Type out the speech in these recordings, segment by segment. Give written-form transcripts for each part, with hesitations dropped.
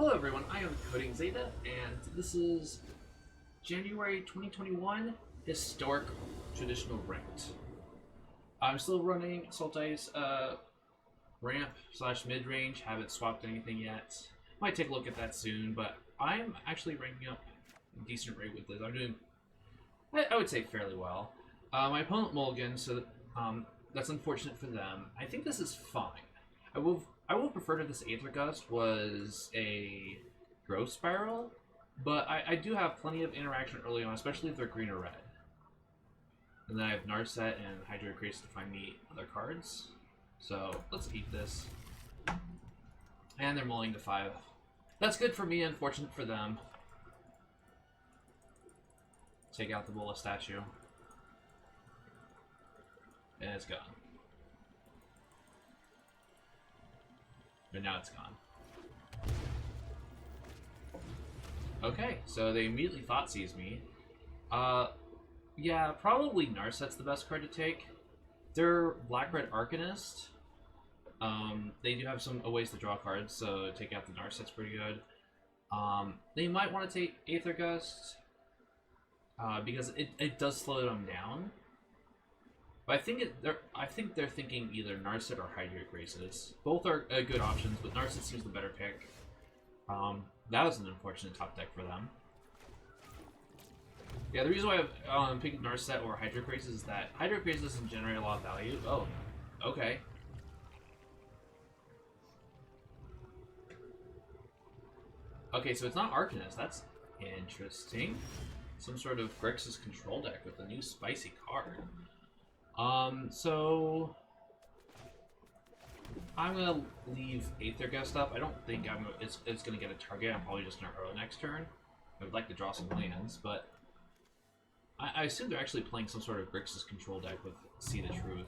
Hello everyone, I am Coding Zeta, and this is January 2021 Historic Traditional Ranked. I'm still running Sultai's ramp slash mid-range, haven't swapped anything yet. Might take a look at that soon, but I'm actually ranking up a decent rate with this. I'm doing, I would say, fairly well. My opponent mulligan, so that's unfortunate for them. I think this is fine. I will prefer that this Aether Gust was a Growth Spiral, but I do have plenty of interaction early on, especially if they're green or red. And then I have Narset and Hydro Grixis to find me other cards. So let's eat this. And they're mulling to 5. That's good for me, unfortunate for them. Take out the Bola statue. And it's gone. But now it's gone. Okay, so they immediately Thought Seize me. Yeah, probably Narset's the best card to take. They're Black-Red Arcanist. They do have some ways to draw cards, so take out the Narset's pretty good. They might want to take Aether Gust, because it does slow them down. But I think they're thinking either Narset or Hydro Grixis. Both are good options, but Narset seems the better pick. That was an unfortunate top deck for them. Yeah, the reason why I'm picking Narset or Hydro Grixis is that Hydro Grixis doesn't generate a lot of value. Oh, okay. Okay, so it's not Arcanist. That's interesting. Some sort of Grixis control deck with a new spicy card. So I'm gonna leave Aether Gust up. I don't think it's gonna get a target. I'm probably just gonna Earl next turn. I would like to draw some lands, but I assume they're actually playing some sort of Grixis control deck with See the Truth.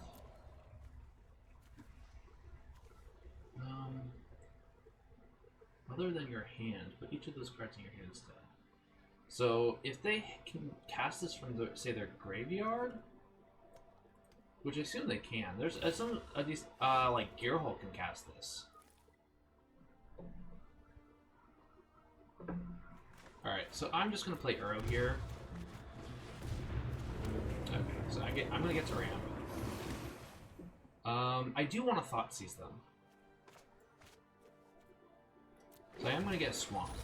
Other than your hand, put each of those cards in your hand instead. So if they can cast this from say their graveyard, which I assume they can. There's some of these, like Gearhulk can cast this. Alright, so I'm just gonna play Uro here. Okay, so I'm gonna get to ramp. I do want to Thought Seize them. So I am gonna get swamped.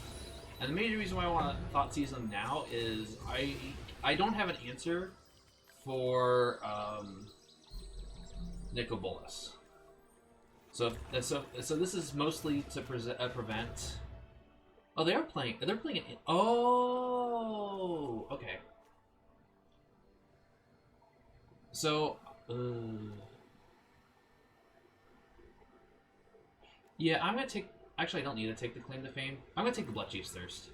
And the major reason why I want to Thought Seize them now is I don't have an answer for Nicobolus. So this is mostly to prevent. Oh, they are playing. They're playing it. Oh, okay. So, yeah, I'm gonna take. Actually, I don't need to take the Claim to Fame. I'm gonna take the Bloodchief's Thirst.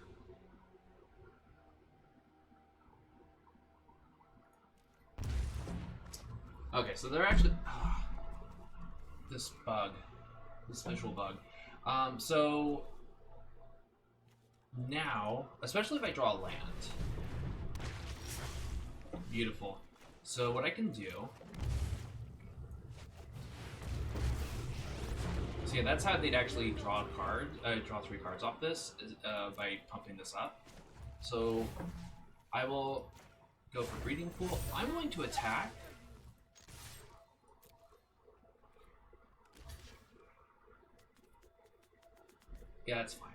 Okay, so they're actually this visual bug. So now, especially if I draw a land, beautiful. So what I can do, so yeah, that's how they'd actually draw a card, draw 3 cards off this by pumping this up. So I will go for Breeding Pool. I'm going to attack. Yeah, that's fine.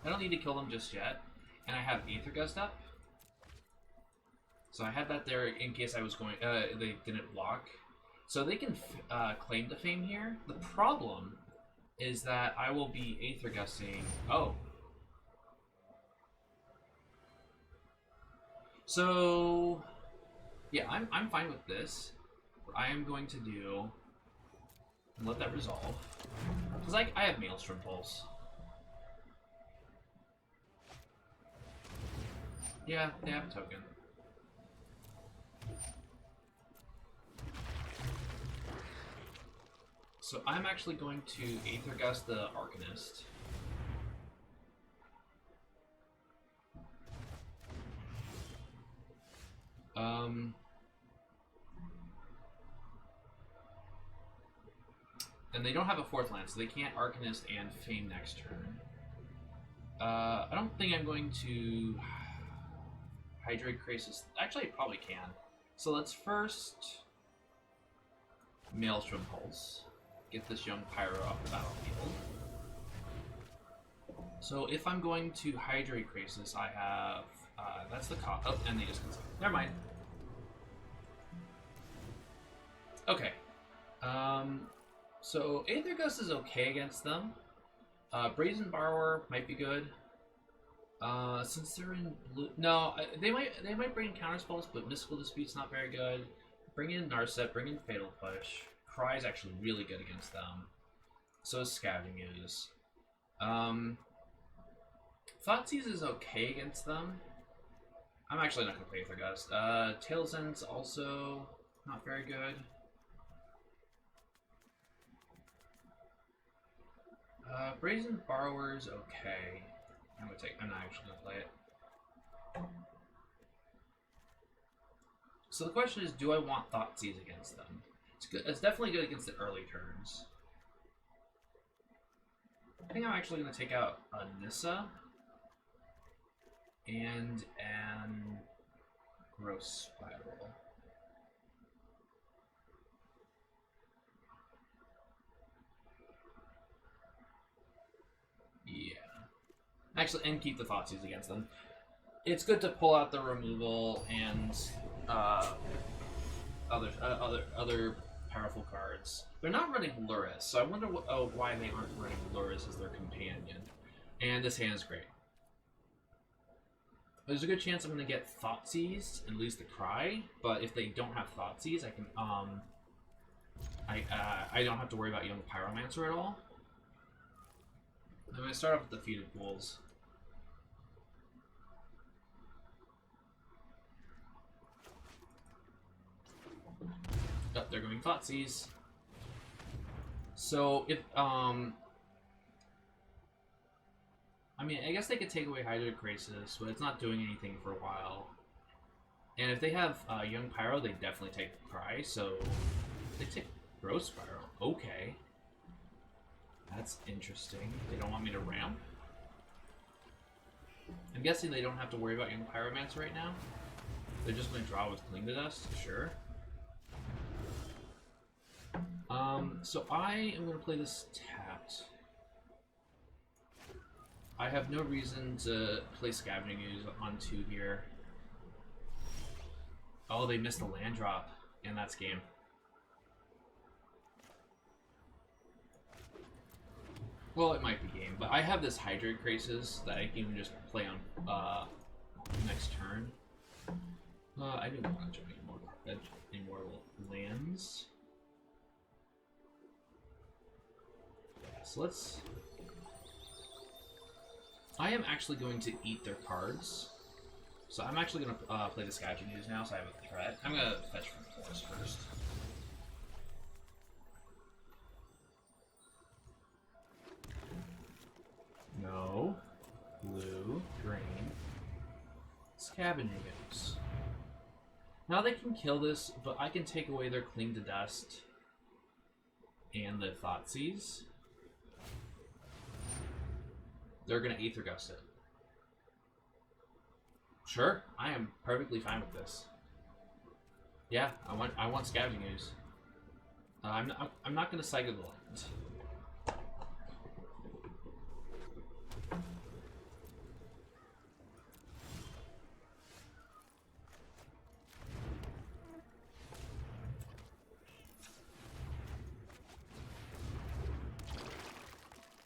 I don't need to kill them just yet. And I have Aether Gust up. So I had that there in case I was going, they didn't block. So they can Claim to Fame here. The problem is that I will be Aether Gusting. Oh. So, yeah, I'm fine with this. What I am going to do, and let that resolve. Because I have Maelstrom Pulse. Yeah, they have a token. So I'm actually going to Aether Gust the Arcanist. And they don't have a 4th land, so they can't Arcanist and Fame next turn. I don't think I'm going to Hydrate Grixis. Actually, I probably can. So let's first Maelstrom Pulse. Get this young Pyro off the battlefield. So if I'm going to Hydrate Grixis, I have... that's the cost. Oh, and they just concede. Never mind. Okay. So Aether Ghost is okay against them. Brazen Borrower might be good. Since they're in blue, no, they might bring in counter spells, but Mystical Dispute's not very good. Bring in Narset, bring in Fatal Push. Cry is actually really good against them. So is Scavenging Ooze. Thoughtseize is okay against them. I'm actually not gonna play Aether Ghost. Tail's End's also not very good. Brazen Borrower's okay. I'm not actually gonna play it. So the question is, do I want Thoughtseize against them? It's good. It's definitely good against the early turns. I think I'm actually gonna take out Nissa and an Gross Spiral. Yeah. Actually, and keep the Thoughtseize against them. It's good to pull out the removal and other powerful cards. They're not running Luris, so I wonder why they aren't running Luris as their companion. And this hand is great. There's a good chance I'm going to get Thoughtseize and lose the Cry, but if they don't have Thoughtseize, I can I don't have to worry about Young Pyromancer at all. I'm going to start off with Defeated Pools. Oh, they're going Thoughtseize. So if I mean, I guess they could take away Hydrate Grixis, but it's not doing anything for a while. And if they have Young Pyro, they definitely take Cry, so they take Gross Spiral. Okay. That's interesting. They don't want me to ramp? I'm guessing they don't have to worry about Young Pyromancer right now. They're just going to draw with Cling to Dust? Sure. So I am going to play this tapped. I have no reason to play Scavenging Ooze on 2 here. Oh, they missed a land drop, and that's game. Well, it might be game, but I have this Hydrate Grixis that I can even just play on next turn. I didn't want to join any more lands. Yeah, so let's... I am actually going to eat their cards. So I'm actually going to play the Scavenging Ooze now, so I have a threat. I'm going to fetch from the forest first. No. Blue. Green. Scavenging Ooze. Now they can kill this, but I can take away their Cling to Dust and the Thoughtseize. They're gonna Aether Gust it. Sure, I am perfectly fine with this. Yeah, I want Scavenging Ooze. I'm not gonna Cycle the Land.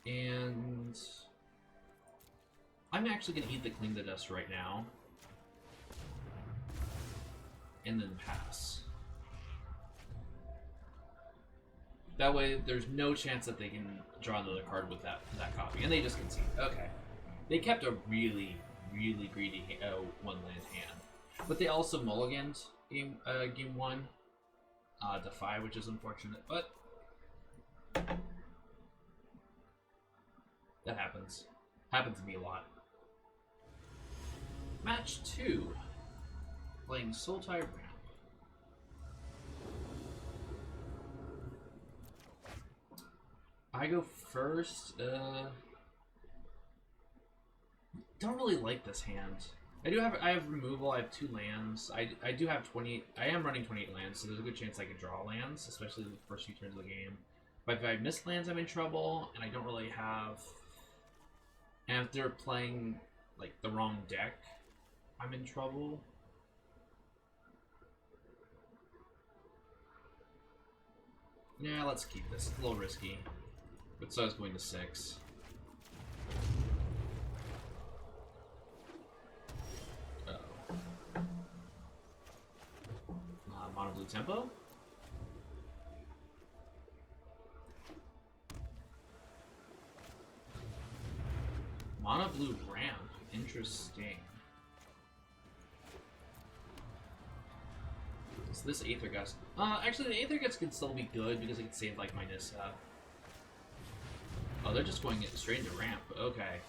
And I'm actually going to eat the Cling to Dust right now. And then pass. That way, there's no chance that they can draw another card with that copy. And they just concede. Okay. They kept a really, really greedy one-land hand. But they also mulliganed game 1. Defy, which is unfortunate. But that happens. Happens to me a lot. Match 2. Playing Sultai Ramp. I go first. Don't really like this hand. I have removal. I have 2 lands. I do have 20. I am running 28 lands, so there's a good chance I can draw lands, especially the first few turns of the game. But if I miss lands, I'm in trouble, and I don't really have. And if they're playing like the wrong deck, I'm in trouble. Yeah, let's keep this. It's a little risky, but so is going to 6. Mono blue tempo. Mono blue ramp. Interesting. So this Aether Gust. Actually, the Aether Gust could still be good because it could save like my Nissa. Oh, they're just going straight into ramp. Okay.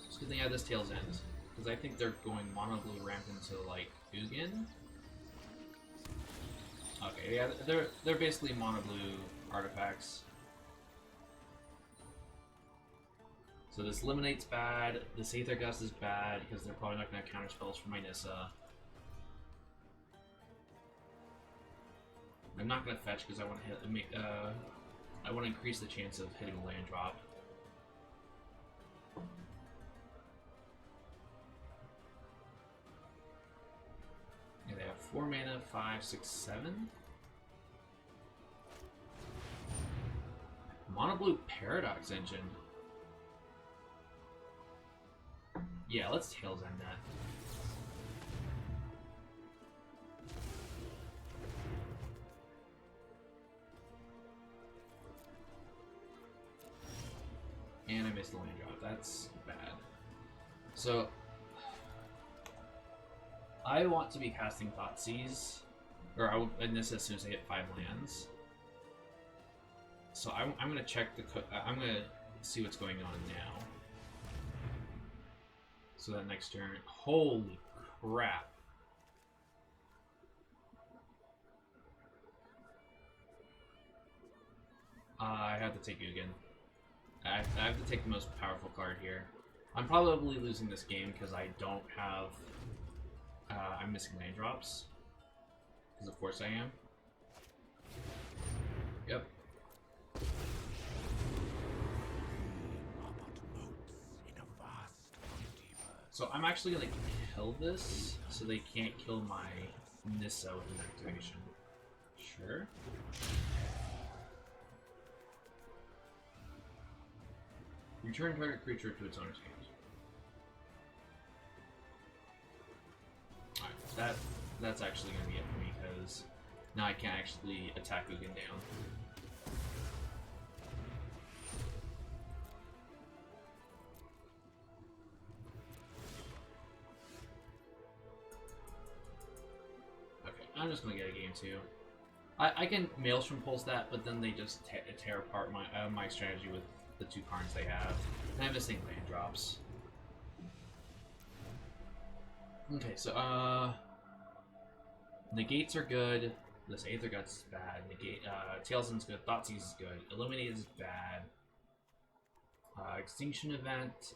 It's a good thing I have this Tail's End. Because I think they're going mono blue ramp into like Ugin. Okay, yeah, they're basically mono blue artifacts. So this Eliminate's bad. This Aether Gust is bad because they're probably not going to counter spells for my Nissa. I'm not going to fetch because I want to hit. I want to increase the chance of hitting a land drop. Yeah, they have 4 mana, 5, 6, 7. Mono blue Paradox Engine. Yeah, let's Tails End that. And I missed the land drop. That's bad. So I want to be casting Thoughtseize, or I will end this as soon as I hit 5 lands. So I'm gonna check the. I'm gonna see what's going on now. So that next turn, holy crap! I have to take you again. I have to take the most powerful card here. I'm probably losing this game because I don't have. I'm missing land drops. Because of course I am. Yep. So I'm actually gonna kill this so they can't kill my Nissa with an activation. Sure. Return target creature to its owner's hand. Alright, that's actually gonna be it for me because now I can't actually attack Ugin down. I'm just gonna get a game 2. I can Maelstrom Pulse that, but then they just tear apart my strategy with the 2 cards they have. And I'm missing land drops. Okay, so Negates are good. This Aether Gust is bad. Tails End's good. Thoughtseize is good. Eliminate is bad. Extinction Event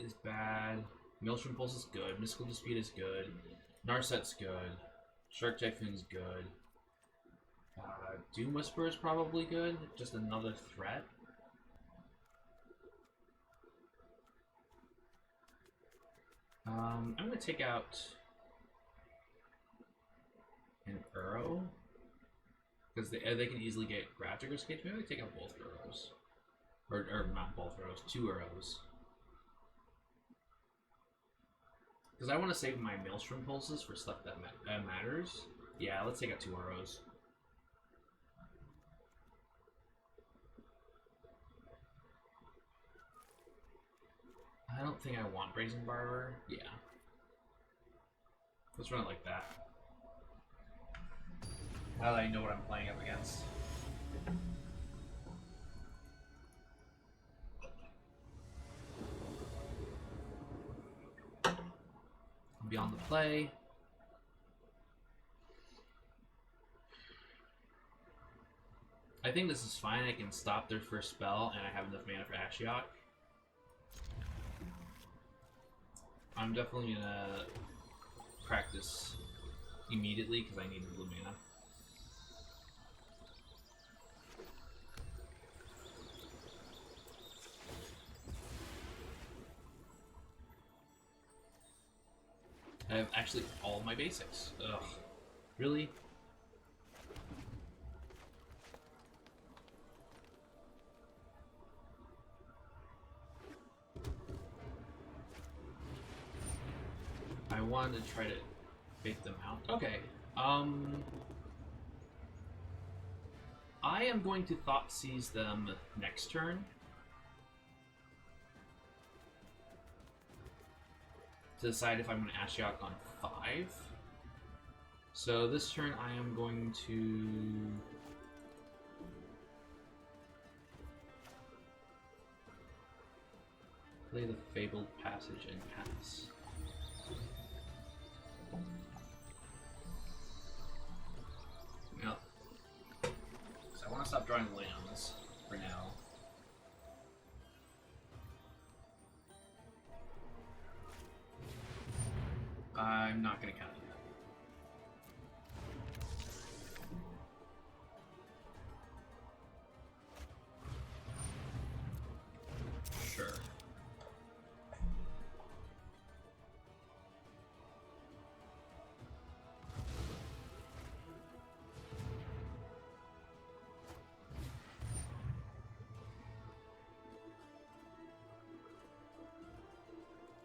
is bad. Maelstrom Pulse is good. Mystical Dispute is good. Narset's good. Shark Typhoon's good. Doom Whisper is probably good. Just another threat. I'm gonna take out an Uro because they can easily get Grafdigger's Cage. Maybe I take out both Uros, or not both Uros, 2 Uros. Because I want to save my Maelstrom Pulses for stuff that matters. Yeah, let's take out 2 Uros. I don't think I want Brazen Barber. Yeah. Let's run it like that. Now that I know what I'm playing up against. Beyond the play. I think this is fine. I can stop their first spell, and I have enough mana for Ashiok. I'm definitely gonna practice immediately because I need the blue mana. I have actually all of my basics. Ugh. Really? I wanted to try to fake them out. Okay. I am going to Thought Seize them next turn. To decide if I'm going to Ashiok on 5. So this turn I am going to... play the Fabled Passage and pass. Now, so I want to stop drawing lands for now. I'm not going to count it yet. Sure.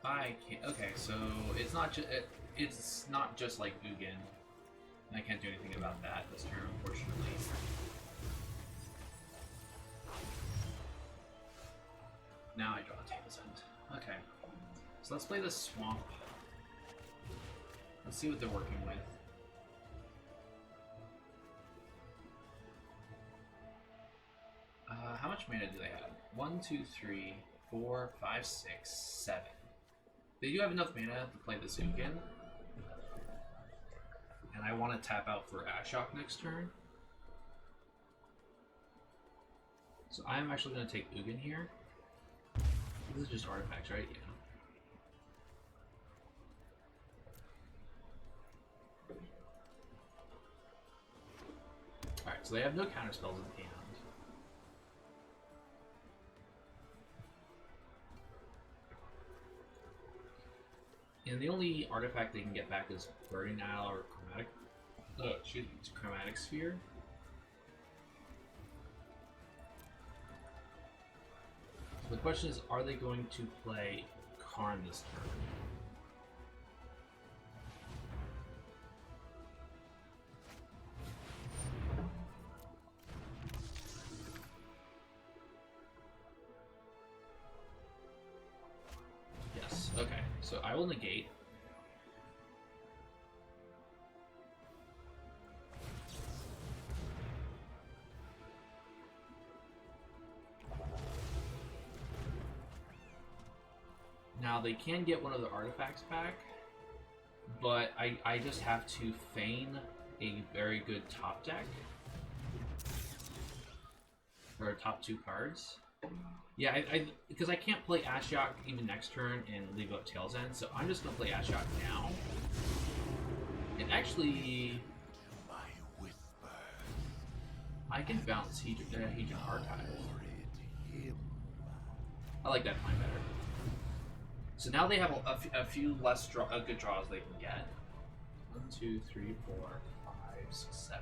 I can't. Okay, so it's not just like Ugin. I can't do anything about that this turn, unfortunately. Now I draw a Tail's End. Okay, so let's play the Swamp. Let's see what they're working with. How much mana do they have? 1, 2, 3, 4, 5, 6, 7. They do have enough mana to play this Ugin. And I want to tap out for Ashiok next turn. So I'm actually going to take Ugin here. This is just artifacts, right? Yeah. Alright, so they have no counterspells in hand. And the only artifact they can get back is Burning Isle or Chromatic Sphere. So the question is, are they going to play Karn this turn? Yes, okay. So I will negate. Now they can get one of the artifacts back, but I just have to feign a very good top deck for top 2 cards. Yeah, because I can't play Ashiok even next turn and leave out Tail's End, so I'm just gonna play Ashiok now. And actually, I can bounce Hedron Archive. I like that plan better. So now they have a few less good draws they can get. 1, 2, 3, 4, 5, 6, 7.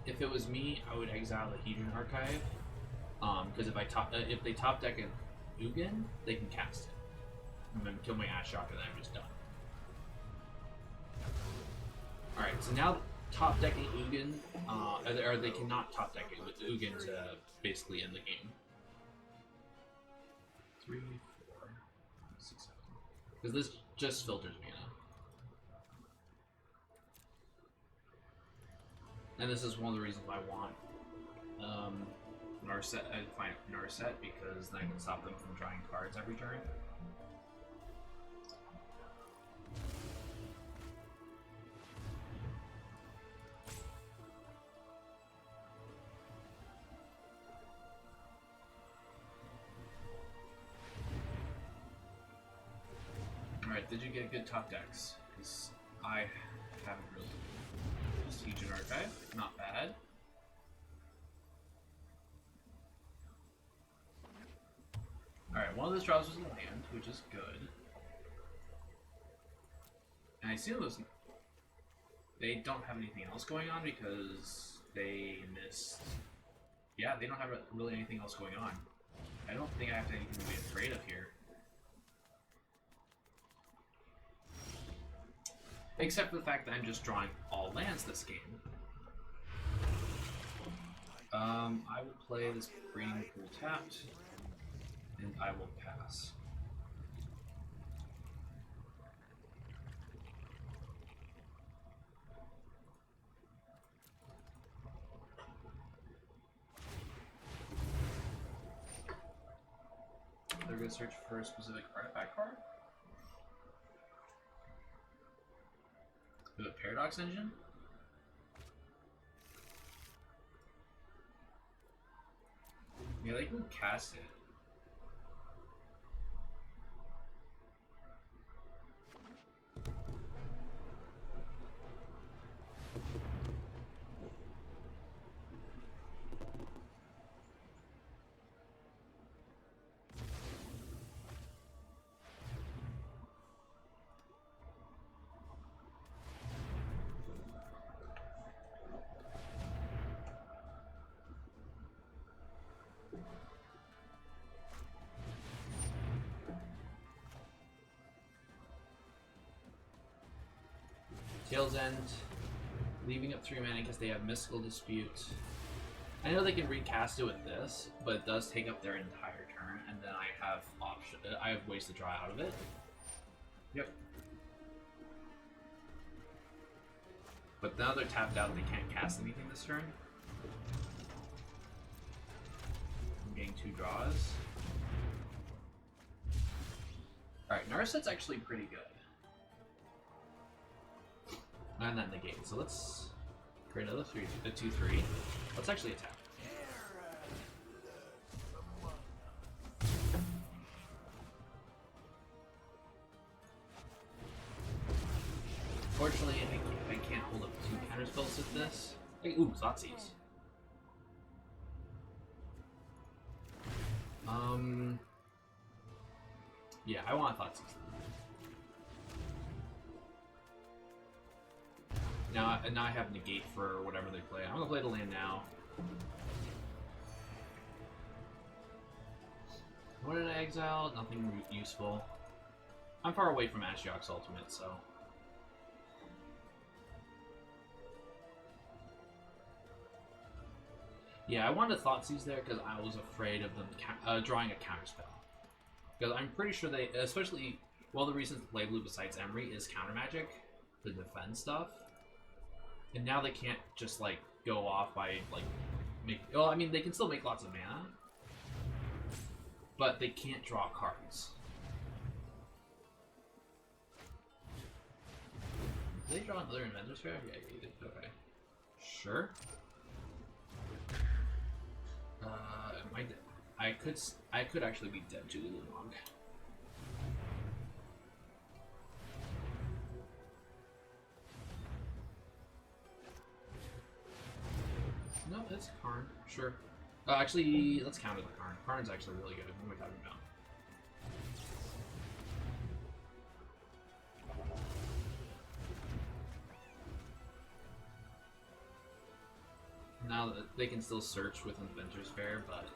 If it was me, I would exile the Hedron Archive, because if they top deck an Ugin, they can cast it, and then kill my Ashiok, and then I'm just done. All right, so now top decking Ugin, or they cannot top deck it with Ugin to basically end the game. 3, 4, 5, 6, 7. Because this just filters mana. And this is one of the reasons I want Narset. I find Narset because then I can stop them from drawing cards every turn. did you get good top decks? Because I haven't really. Siege and Archive, not bad. Alright, one of those draws was a land, which is good. And I assume those... They don't have anything else going on because they missed... Yeah, they don't have really anything else going on. I don't think I have anything to be afraid of here. Except for the fact that I'm just drawing all lands this game. I will play this Breeding Pool tapped, and I will pass. They're going to search for a specific artifact card. Is it Paradox Engine? Yeah, they can cast it. Tail's End, leaving up 3 mana because they have Mystical Dispute. I know they can recast it with this, but it does take up their entire turn, and then I have I have ways to draw out of it. Yep. But now they're tapped out, they can't cast anything this turn. I'm getting 2 draws. Alright, Narset's actually pretty good. And that negate. So let's create another 2/3. Let's actually attack. Fortunately, I can't hold up 2 counter spells with this. Hey, ooh, Thoughtseize. Yeah, I want Thoughtseize. Now I have negate for whatever they play. I'm gonna play the land now. What did I exile? Nothing useful. I'm far away from Ashiok's ultimate, so. Yeah, I wanted Thoughtseize there because I was afraid of them drawing a counterspell. Because I'm pretty sure they, especially, one of the reasons to play blue besides Emery is counter magic to defend stuff. And now they can't just, like, go off by, like, well, I mean, they can still make lots of mana. But they can't draw cards. Did they draw another Inventor's Fair? Yeah, you did. Okay. Sure. Am I dead? I could actually be dead too long. No, it's Karn. Sure. Actually, let's counter the Karn. Karn's actually really good. What am I talking about? Now that they can still search with Inventor's Fair, but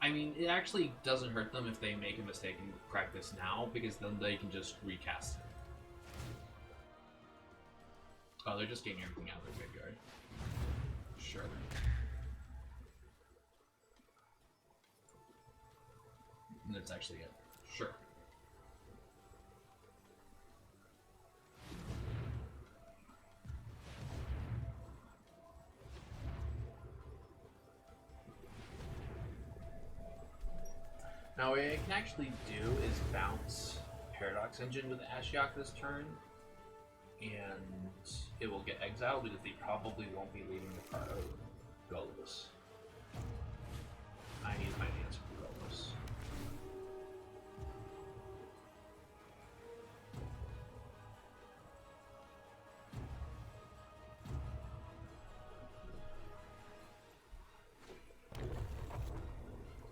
I mean, it actually doesn't hurt them if they make a mistake and crack this now, because then they can just recast it. Oh, they're just getting everything out of their graveyard. Sure. And that's actually it. Sure. Now what I can actually do is bounce Paradox Engine with Ashiok this turn, and it will get exiled because they probably won't be leaving the card of Goblins. I need to find an answer for Goblins.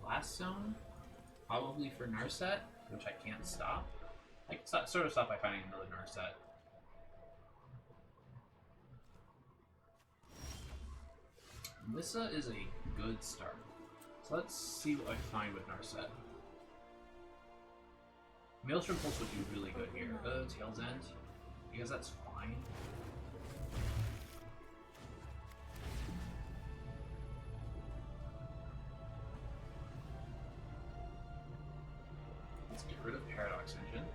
Blast Zone? Probably for Narset, which I can't stop. I can sort of stop by finding another Narset. Nissa is a good start. So let's see what I find with Narset. Maelstrom Pulse would do really good here. Tail's End, because that's fine. Let's get rid of Paradox Engine.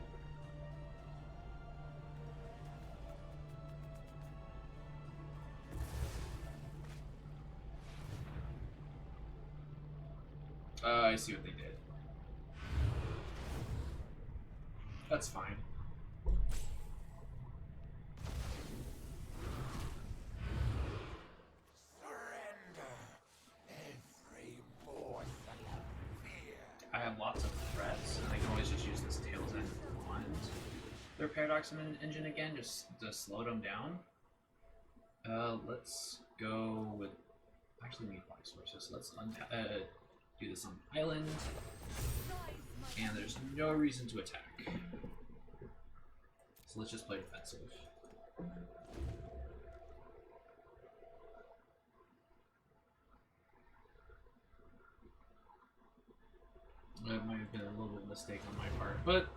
I see what they did. That's fine. Surrender every force of fear. I have lots of threats, and I can always just use this Tail's End on their Paradox Engine again, just to slow them down. Let's go with... Actually, we need 5 sources. Let's do this on island, and there's no reason to attack. So let's just play defensive. That might have been a little bit of a mistake on my part, but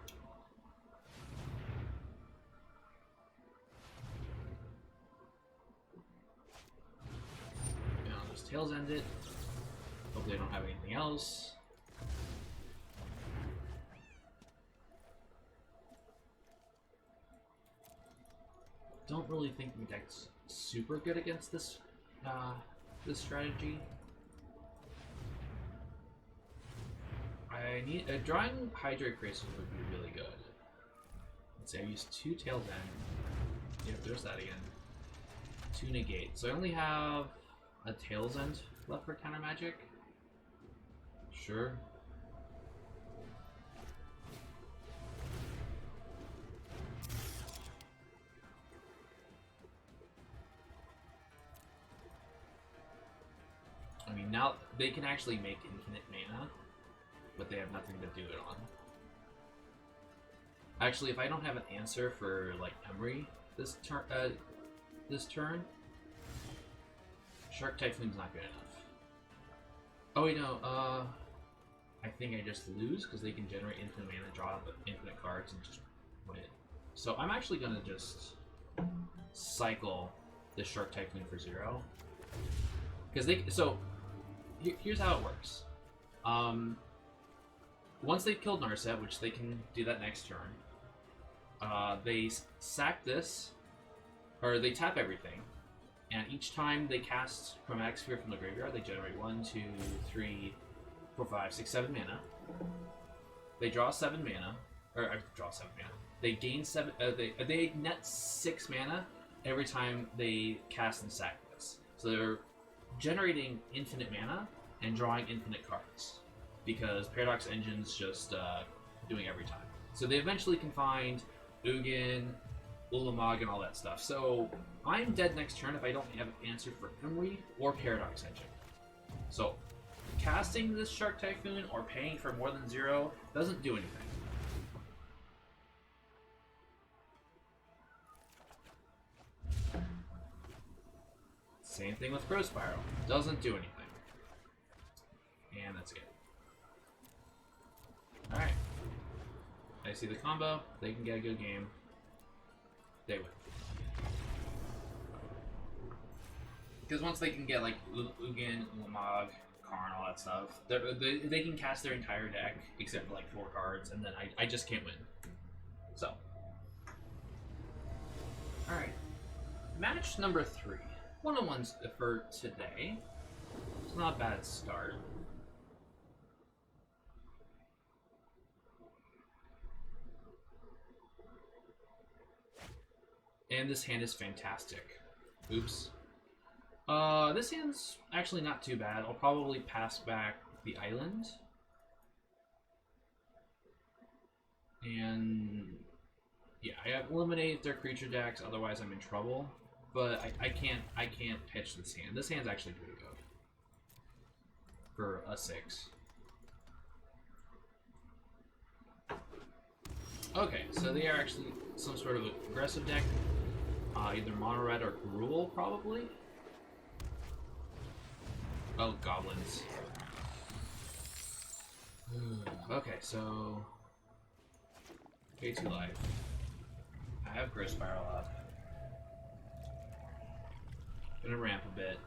I'll just Tail's End it. Hope they don't have anything else. Don't really think my deck's super good against this this strategy. I need drawing Hydrate Grixis would be really good. Let's say I use 2 Tail's End. Yep, there's that again. 2 negate. So I only have a Tail's End left for counter magic. Sure. I mean, now they can actually make infinite mana, but they have nothing to do it on. Actually, if I don't have an answer for like Emery this turn, Shark Typhoon's not good enough. Oh wait, no. I think I just lose because they can generate infinite mana, draw infinite cards, and just win. So I'm actually gonna just cycle the Shark Typhoon for 0 because they. So here's how it works. Once they've killed Narset, which they can do that next turn, they sack this, or they tap everything, and each time they cast Chromatic Sphere from the graveyard, they generate 1, 2, 3, 4, 5, 6, 7 mana. They draw 7 mana, or draw 7 mana. They gain 7. They net 6 mana every time they cast and sack this. So they're generating infinite mana and drawing infinite cards because Paradox Engine's just doing every time. So they eventually can find Ugin, Ulamog, and all that stuff. So I'm dead next turn if I don't have an answer for Emery or Paradox Engine. So casting this Shark Typhoon or paying for more than 0 doesn't do anything. Same thing with Growth Spiral. Doesn't do anything. And that's it. Alright. I see the combo. They can get a good game. They win. Because once they can get like Ugin, Ulamog, Karn, all that stuff, they can cast their entire deck except for like 4 cards, and then I just can't win. So. Alright. Match number 3. 1-on-1s for today. It's not a bad start. And this hand is fantastic. Oops. This hand's actually not too bad. I'll probably pass back the island. And yeah, I have eliminated their creature decks, otherwise I'm in trouble. But I can't pitch this hand. This hand's actually pretty good. For a 6. Okay, so they are actually some sort of aggressive deck. Either mono red or Gruul, probably. Oh, Goblins. Okay, so pay 2 life. I have Growth Spiral up. Gonna ramp a bit.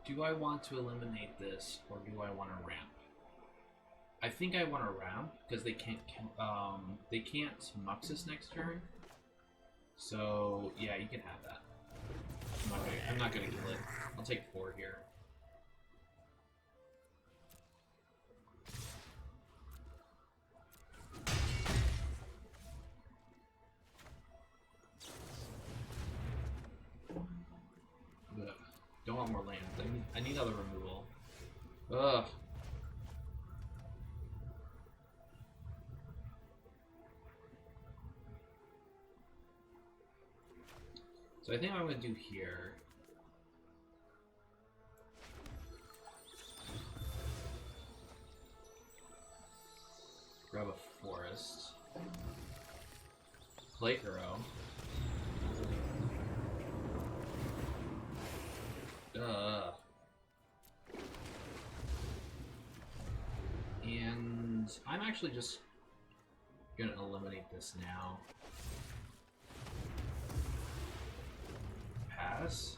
Do I want to eliminate this, or do I want to ramp? I think I want to ramp because they can't Muxus next turn. So yeah, you can have that. I'm not gonna kill it. I'll take 4 here. Ugh. Don't want more land. I need other removal. Ugh. So I think what I'm going to do here. Grab a forest. Play Uro. And I'm actually just gonna eliminate this now. Pass.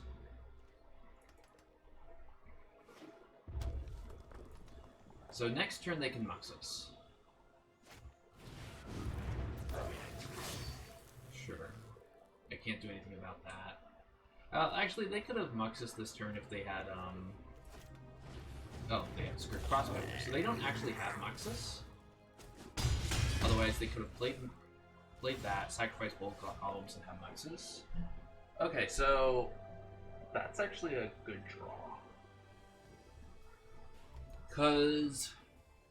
So next turn they can Muxus. Sure. I can't do anything about that. Actually, they could have Muxus this turn if they had, oh, they have Script Prospector, so they don't actually have Muxus. Otherwise, they could have played that, sacrificed both columns, and have Muxus. Okay, so that's actually a good draw. Because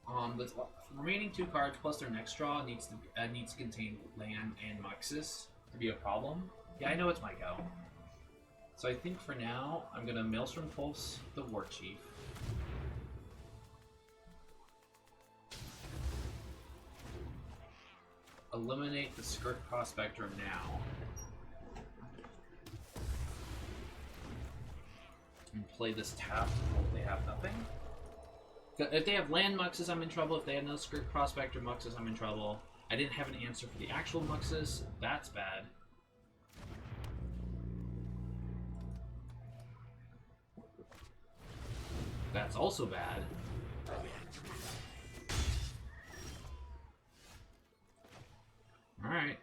the remaining 2 cards plus their next draw needs to contain land and Muxus to be a problem. Yeah, I know it's my go. So I think for now, I'm going to Maelstrom Pulse the War Chief. Eliminate the Script Prospector now. And play this tap if they have nothing. If they have land Muxus, I'm in trouble. If they have no Script Prospector Muxus, I'm in trouble. I didn't have an answer for the actual Muxus. That's bad. That's also bad. Alright.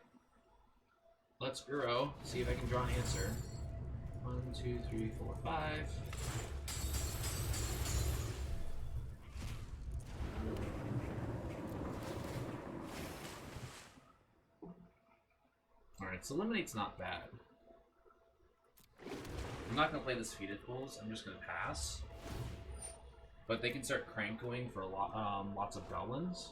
Let's Uro, see if I can draw an answer. 1, 2, 3, 4, 5. Alright, so Eliminate's not bad. I'm not going to play the Defeated Pools, I'm just going to pass. But they can start cranking for lots of Goblins.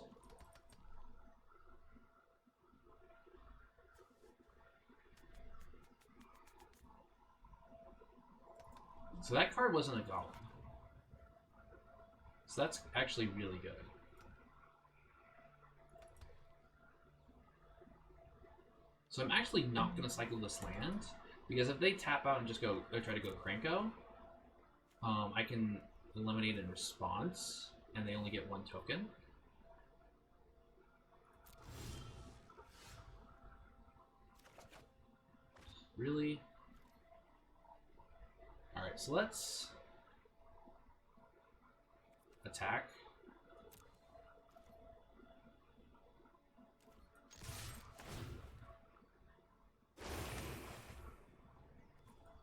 So that card wasn't a Goblin. So that's actually really good. So I'm actually not going to cycle this land, because if they tap out and just go try to go Kranko, I can eliminate in response, and they only get 1 token. Really? Alright, so let's attack.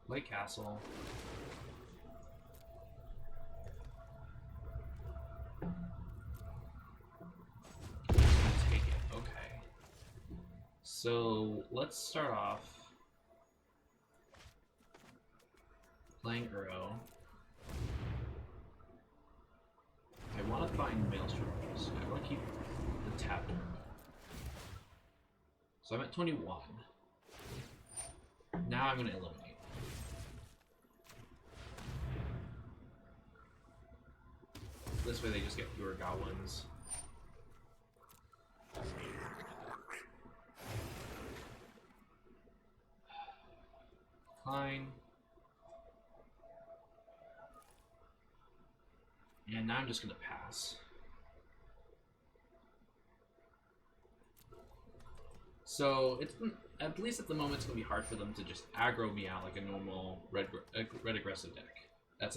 Light Castle. Take it. Okay. So let's start off playing Uro. I want to find Maelstrom. I want to keep the tap. So I'm at 21. Now I'm going to eliminate. This way they just get fewer goblins. Fine. And now I'm just going to pass. So it's at least at the moment it's going to be hard for them to just aggro me out like a normal red aggressive deck. That's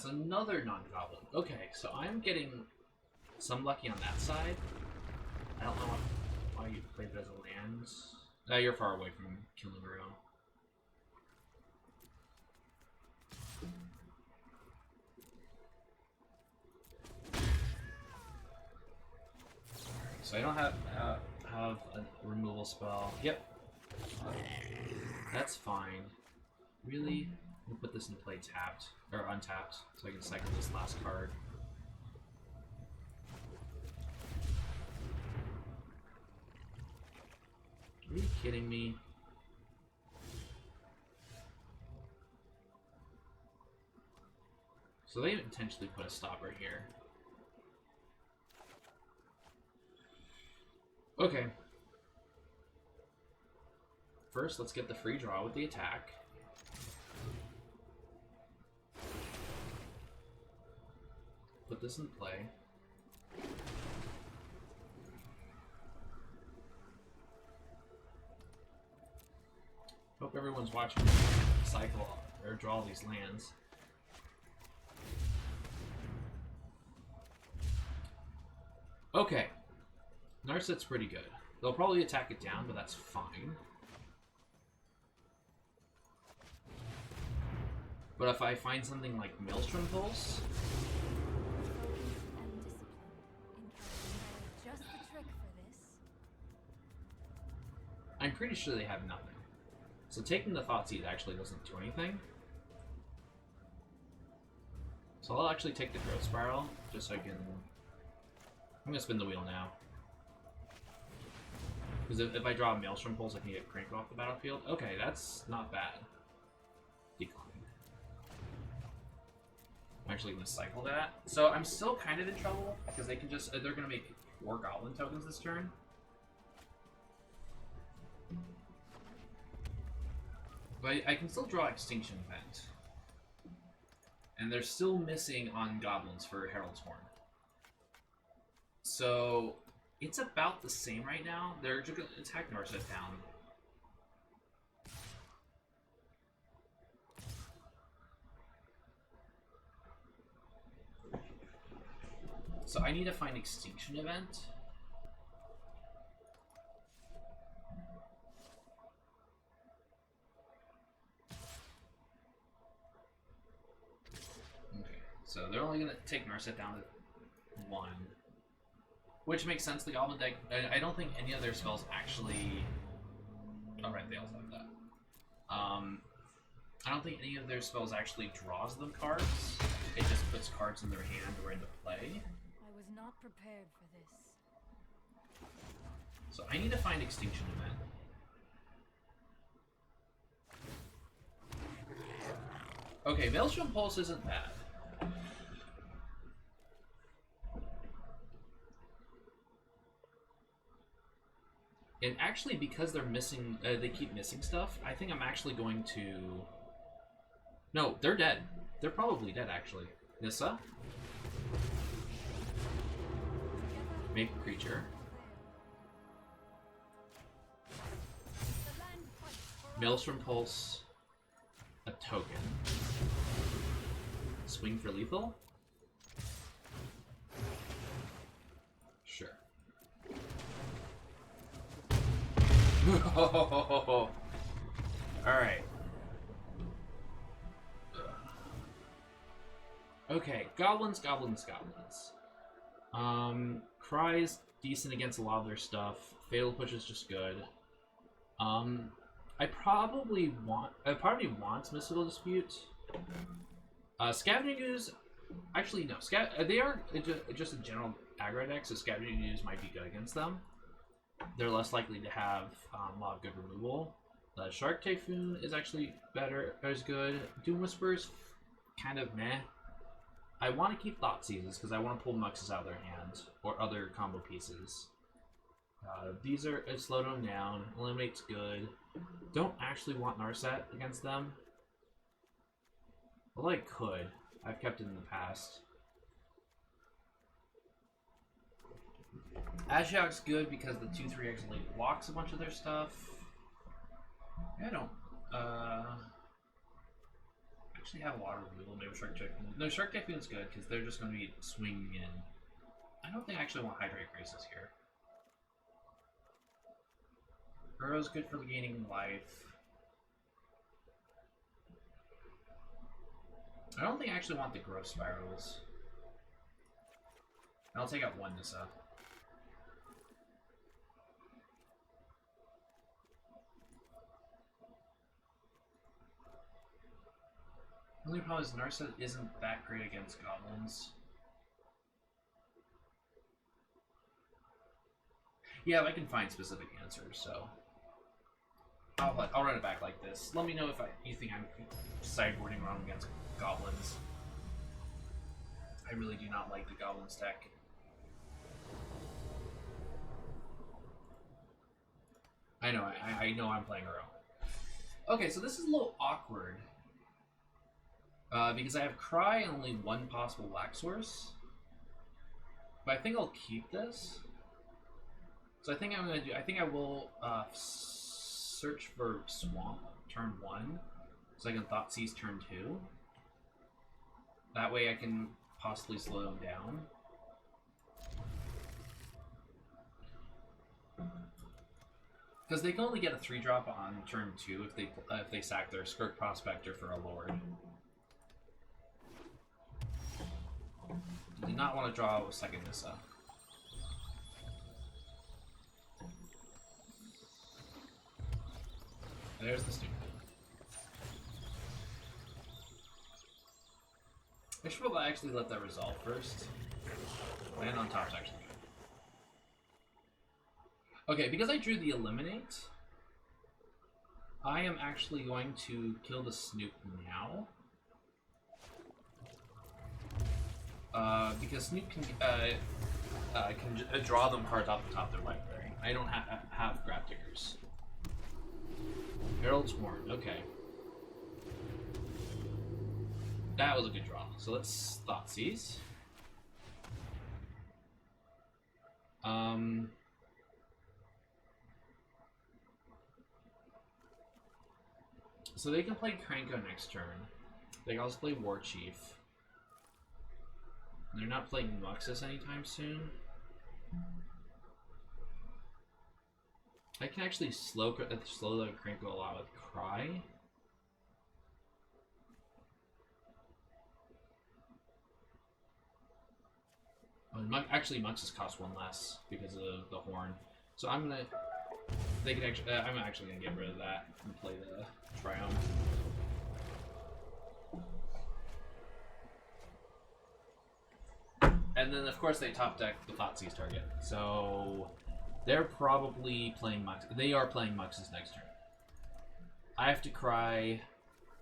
another non-goblin. Okay, so I'm getting some lucky on that side. I don't know why you played it as a land. You're far away from killing Uro. So I don't have a removal spell. Yep. That's fine. Really? I'm gonna put this in play tapped, or untapped, so I can cycle this last card. Are you kidding me? So they intentionally put a stopper here. Okay. First, let's get the free draw with the attack. Put this in play. Hope everyone's watching me cycle or draw these lands. Okay. Narset's pretty good. They'll probably attack it down, but that's fine. But if I find something like Maelstrom Pulse... I'm pretty sure they have nothing. So taking the Thoughtseize actually doesn't do anything. So I'll actually take the Growth Spiral, just so I can... I'm gonna spin the wheel now. Because if I draw a Maelstrom Pulse, I can get cranked off the battlefield. Okay, that's not bad. Decline. I'm actually gonna cycle that. So I'm still kind of in trouble, because they can just... they're gonna make 4 Goblin tokens this turn. But I can still draw Extinction Event. And they're still missing on Goblins for Herald's Horn. So it's about the same right now. They're just going to attack Narset down. So I need to find Extinction Event. So they're only going to take Narset down to 1. Which makes sense, the Goblin deck... I don't think any of their spells actually... Oh, right, they also have that. I don't think any of their spells actually draws them cards. It just puts cards in their hand or into play. I was not prepared for this. So I need to find Extinction Event. Okay, Maelstrom Pulse isn't bad. And actually, because they're missing, they keep missing stuff, I think I'm actually going to... No, they're dead. They're probably dead, actually. Nissa? Make a creature. Maelstrom Pulse. A token. Swing for lethal? Sure. Alright. Okay, goblins. Cry's decent against a lot of their stuff. Fatal Push is just good. Part of me wants Mystical Dispute. Scavenging Ooze, actually no. They are just a general aggro deck, so Scavenging Ooze might be good against them. They're less likely to have a lot of good removal. Shark Typhoon is actually is good. Doom Whisper's kind of meh. I want to keep Thought Seizes because I want to pull Muxes out of their hand or other combo pieces. These are slow them down. Eliminate's good. Don't actually want Narset against them. Well, I could. I've kept it in the past. Ashiok's good because the 2/3 actually blocks a bunch of their stuff. I don't actually have a lot of removal. Maybe Shark Typhoon. No, Shark Typhoon's good because they're just going to be swinging in. I don't think I actually want Hydrate Grixis here. Burrow's good for gaining life. I don't think I actually want the Growth Spirals. I'll take out one Nissa. The only problem is Narset isn't that great against Goblins. Yeah, I can find specific answers, so I'll run it back like this. Let me know if you think I'm sideboarding wrong against Goblins. I really do not like the Goblins deck. I know I'm playing her own. Okay, so this is a little awkward. Because I have Cry and only one possible black source. But I think I'll keep this. So I think I will search for Swamp turn 1. So I can Thought Seize turn 2. That way I can possibly slow them down. Because they can only get a 3-drop on turn 2 if they sack their Skirk Prospector for a Lord. I do not want to draw a second Nissa. There's the Snoop. I should probably actually let that resolve first. Land on top's actually good. Okay, because I drew the Eliminate, I am actually going to kill the Snoop now. Because Snoop can draw them cards off the top of their library. I don't have Grab Diggers. Herald's Horn, okay. That was a good draw. So let's Thought Seize. So they can play Kranko next turn. They can also play War Chief. They're not playing Muxus anytime soon. I can actually slow the Kranko a lot with Cry. Oh, actually, Muxus costs 1 less because of the Horn. So I'm gonna. They can actually. I'm actually gonna get rid of that and play the Triumph. And then, of course, they top deck the Thoughtseize target. So they're probably playing Mux. They are playing Muxus next turn. I have to Cry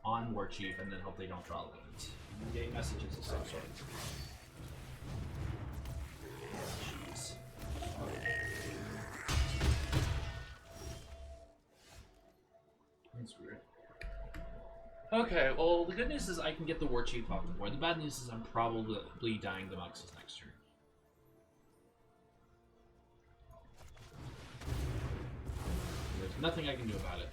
on War Chief and then hope they don't draw late. And get messages of some sort. Jeez. That's weird. Okay, well, the good news is I can get the War Chief off the board. The bad news is I'm probably dying the Muxus next turn. There's nothing I can do about it.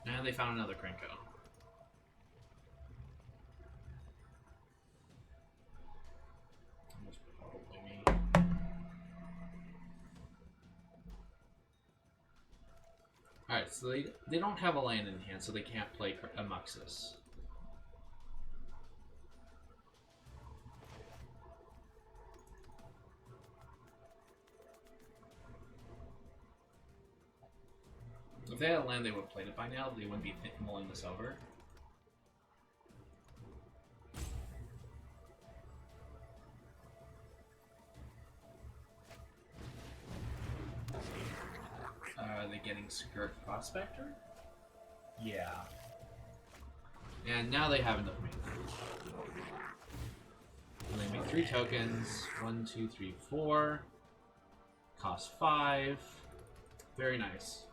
And they found another Kranko. That's probably me. Alright, so they don't have a land in hand, so they can't play Amuxus. If they had a land, they would have played it by now. They wouldn't be mulling this over. Are they getting Skirt Prospector? Yeah. And now they have enough mana. And they make 3 tokens. 1, 2, 3, 4. Cost 5. Very nice.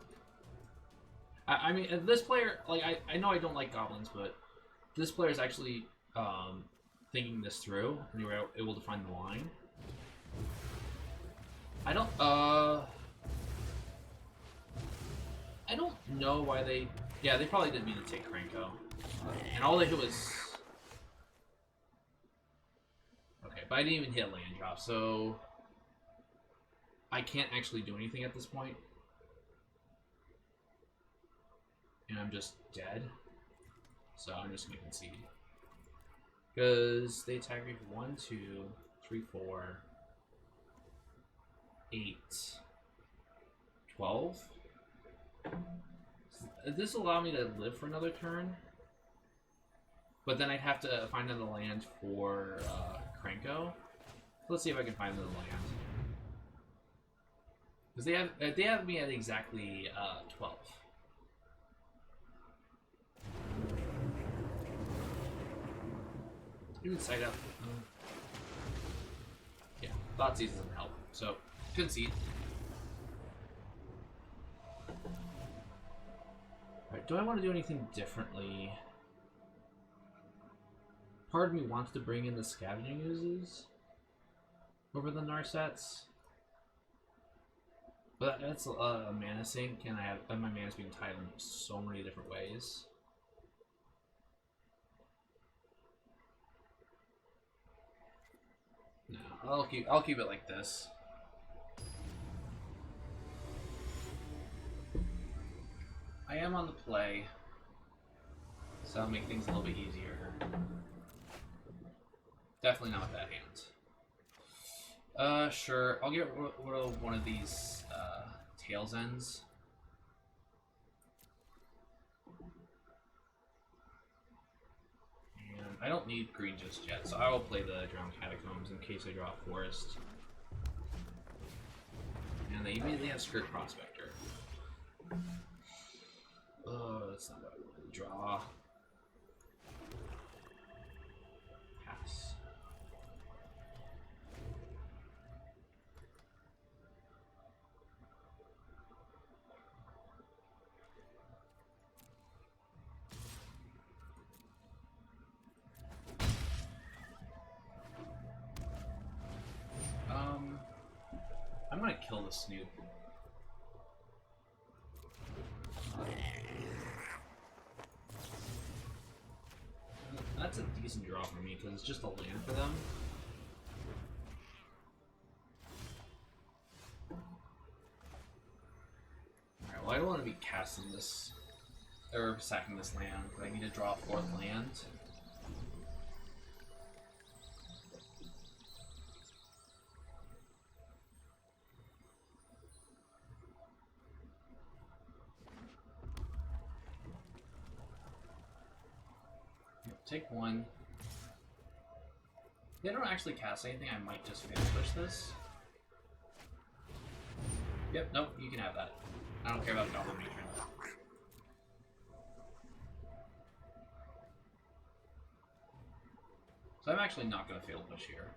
I mean, this player, like, I know I don't like goblins, but this player is actually thinking this through, and they were able to find the line. I don't know why they... Yeah, they probably didn't mean to take Cranko. And all they did was... Okay, but I didn't even hit land drop, so... I can't actually do anything at this point. And I'm just dead. So I'm just gonna concede. Because they attack me for 1, 2, 3, 4, 8, 12. Does this allow me to live for another turn? But then I'd have to find another land for Cranko. Let's see if I can find another land. Because they have me at exactly 12. Even side up. Yeah, Thoughtseize doesn't help. So, concede. Alright, do I want to do anything differently? Part of me wants to bring in the Scavenging Oozes over the Narsets. But that's a mana sink, and my mana's being tied in so many different ways. No, I'll keep it like this. I am on the play, so I'll make things a little bit easier. Definitely not with that hand. Sure. I'll get rid of one of these Tails Ends. And I don't need green just yet, so I will play the Drowned Catacombs in case I draw a Forest. And they immediately have Skirt Prospector. That's not what I wanted to draw. Pass. I'm gonna kill the Snoop. That's a decent draw for me because it's just a land for them. Alright, well I don't want to be casting this or sacking this land, but I need to draw a 4th land. Take 1. If they don't actually cast anything, I might just push this. Yep, nope, you can have that. I don't care about Goblin Matron. So I'm actually not going to fail push here.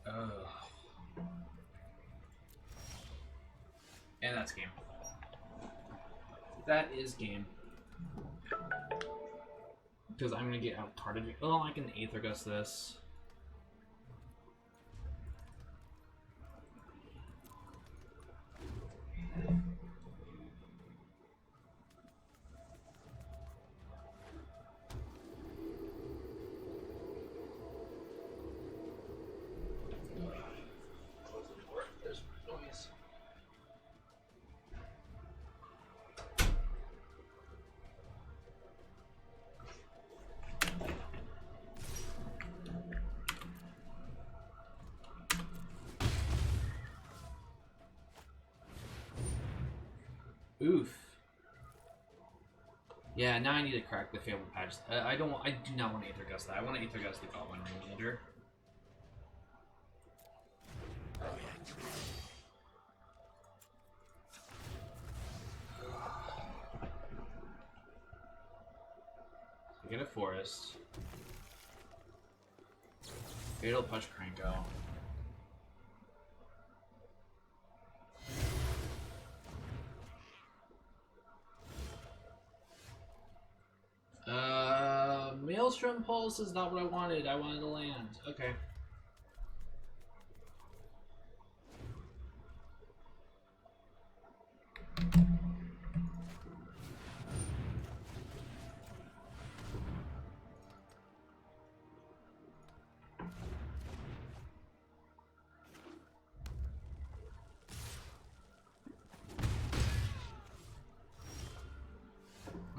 Ugh. And that's game. That is game. Because I'm gonna get out carded. Oh, I can Aether Gust this. Oof. Yeah, now I need to crack the Fabled Patch. I do not want to Aether Gust that. I want to Aether Gust the Goblin Ring Leader. Get a Forest. Fatal Punch Cranko. Maelstrom Pulse is not what I wanted. I wanted to land. Okay.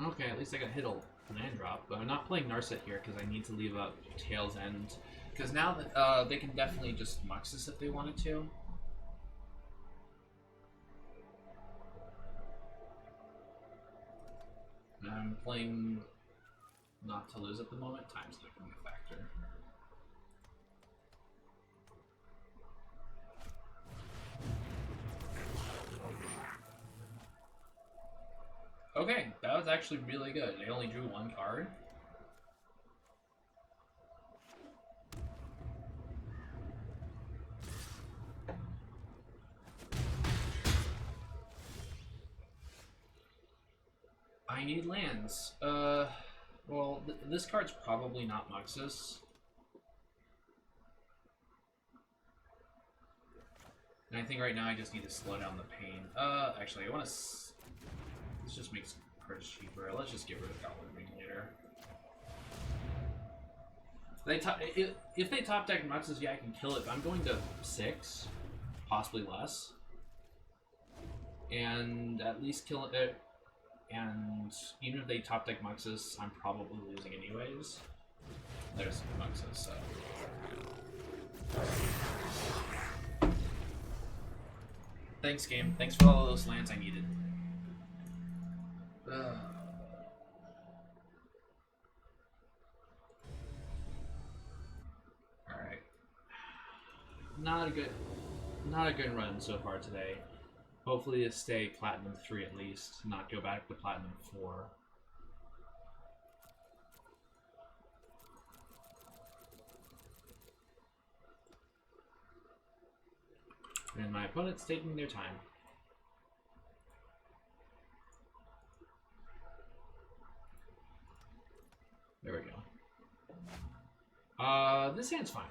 Okay, at least I got hit a land drop, but I'm not playing Narset here because I need to leave up Tail's End. Because now that they can definitely just Muxus if they wanted to. I'm playing not to lose at the moment. Time's not going to be a factor. Okay, that was actually really good. They only drew one card. I need lands. Well, this card's probably not Muxus. And I think right now I just need to slow down the pain. Actually, I want to... This just makes cards cheaper. Let's just get rid of Goblin Ring later. If they top deck Muxus, yeah, I can kill it, but I'm going to 6, possibly less. And at least kill it. And even if they top deck Muxus, I'm probably losing anyways. There's Muxus, so. Thanks, game. Thanks for all of those lands I needed. Alright. Not a good run so far today. Hopefully to stay Platinum 3 at least, not go back to Platinum 4. And my opponent's taking their time. There we go. This hand's fine.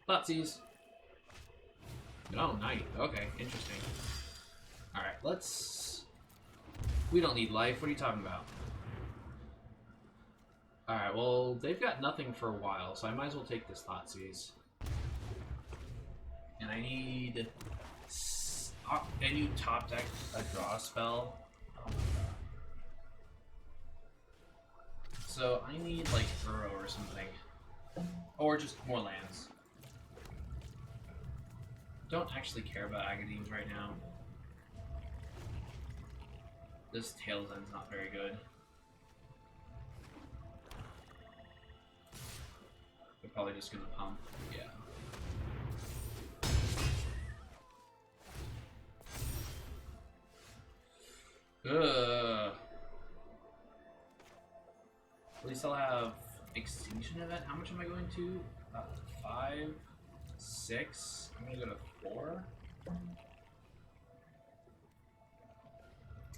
Thoughtseize. No, night. Okay, interesting. Alright, let's... We don't need life. What are you talking about? Alright, well, they've got nothing for a while, so I might as well take this Thoughtseize. And I need... And you top deck a draw spell. Oh my god. So I need, like, Burrow or something. Or just more lands. Don't actually care about Agademes right now. This Tail's End's not very good. They're probably just gonna pump. Yeah. Ugh. At least I'll have Extinction Event. How much am I going to? 5, 6. I'm gonna go to 4.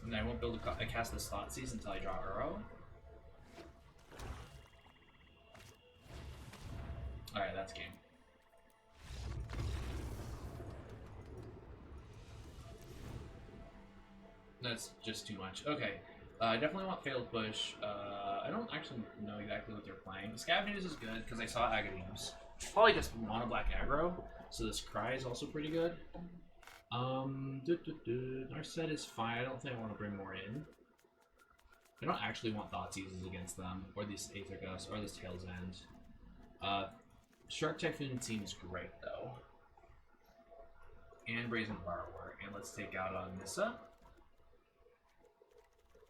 And then I won't be able to cast this Thoughtseize until I draw Uro. Alright, that's game. That's just too much. Okay, I definitely want Failed Push. I don't actually know exactly what they're playing. Scavengers is good because I saw Agademes. Probably just mono black aggro, so this Cry is also pretty good. Narset is fine. I don't think I want to bring more in. I don't actually want Thoughtseizes against them, or this Aether Gust, or this Tail's End. Shark Typhoon seems great though. And Brazen Borrower. And let's take out on Nissa.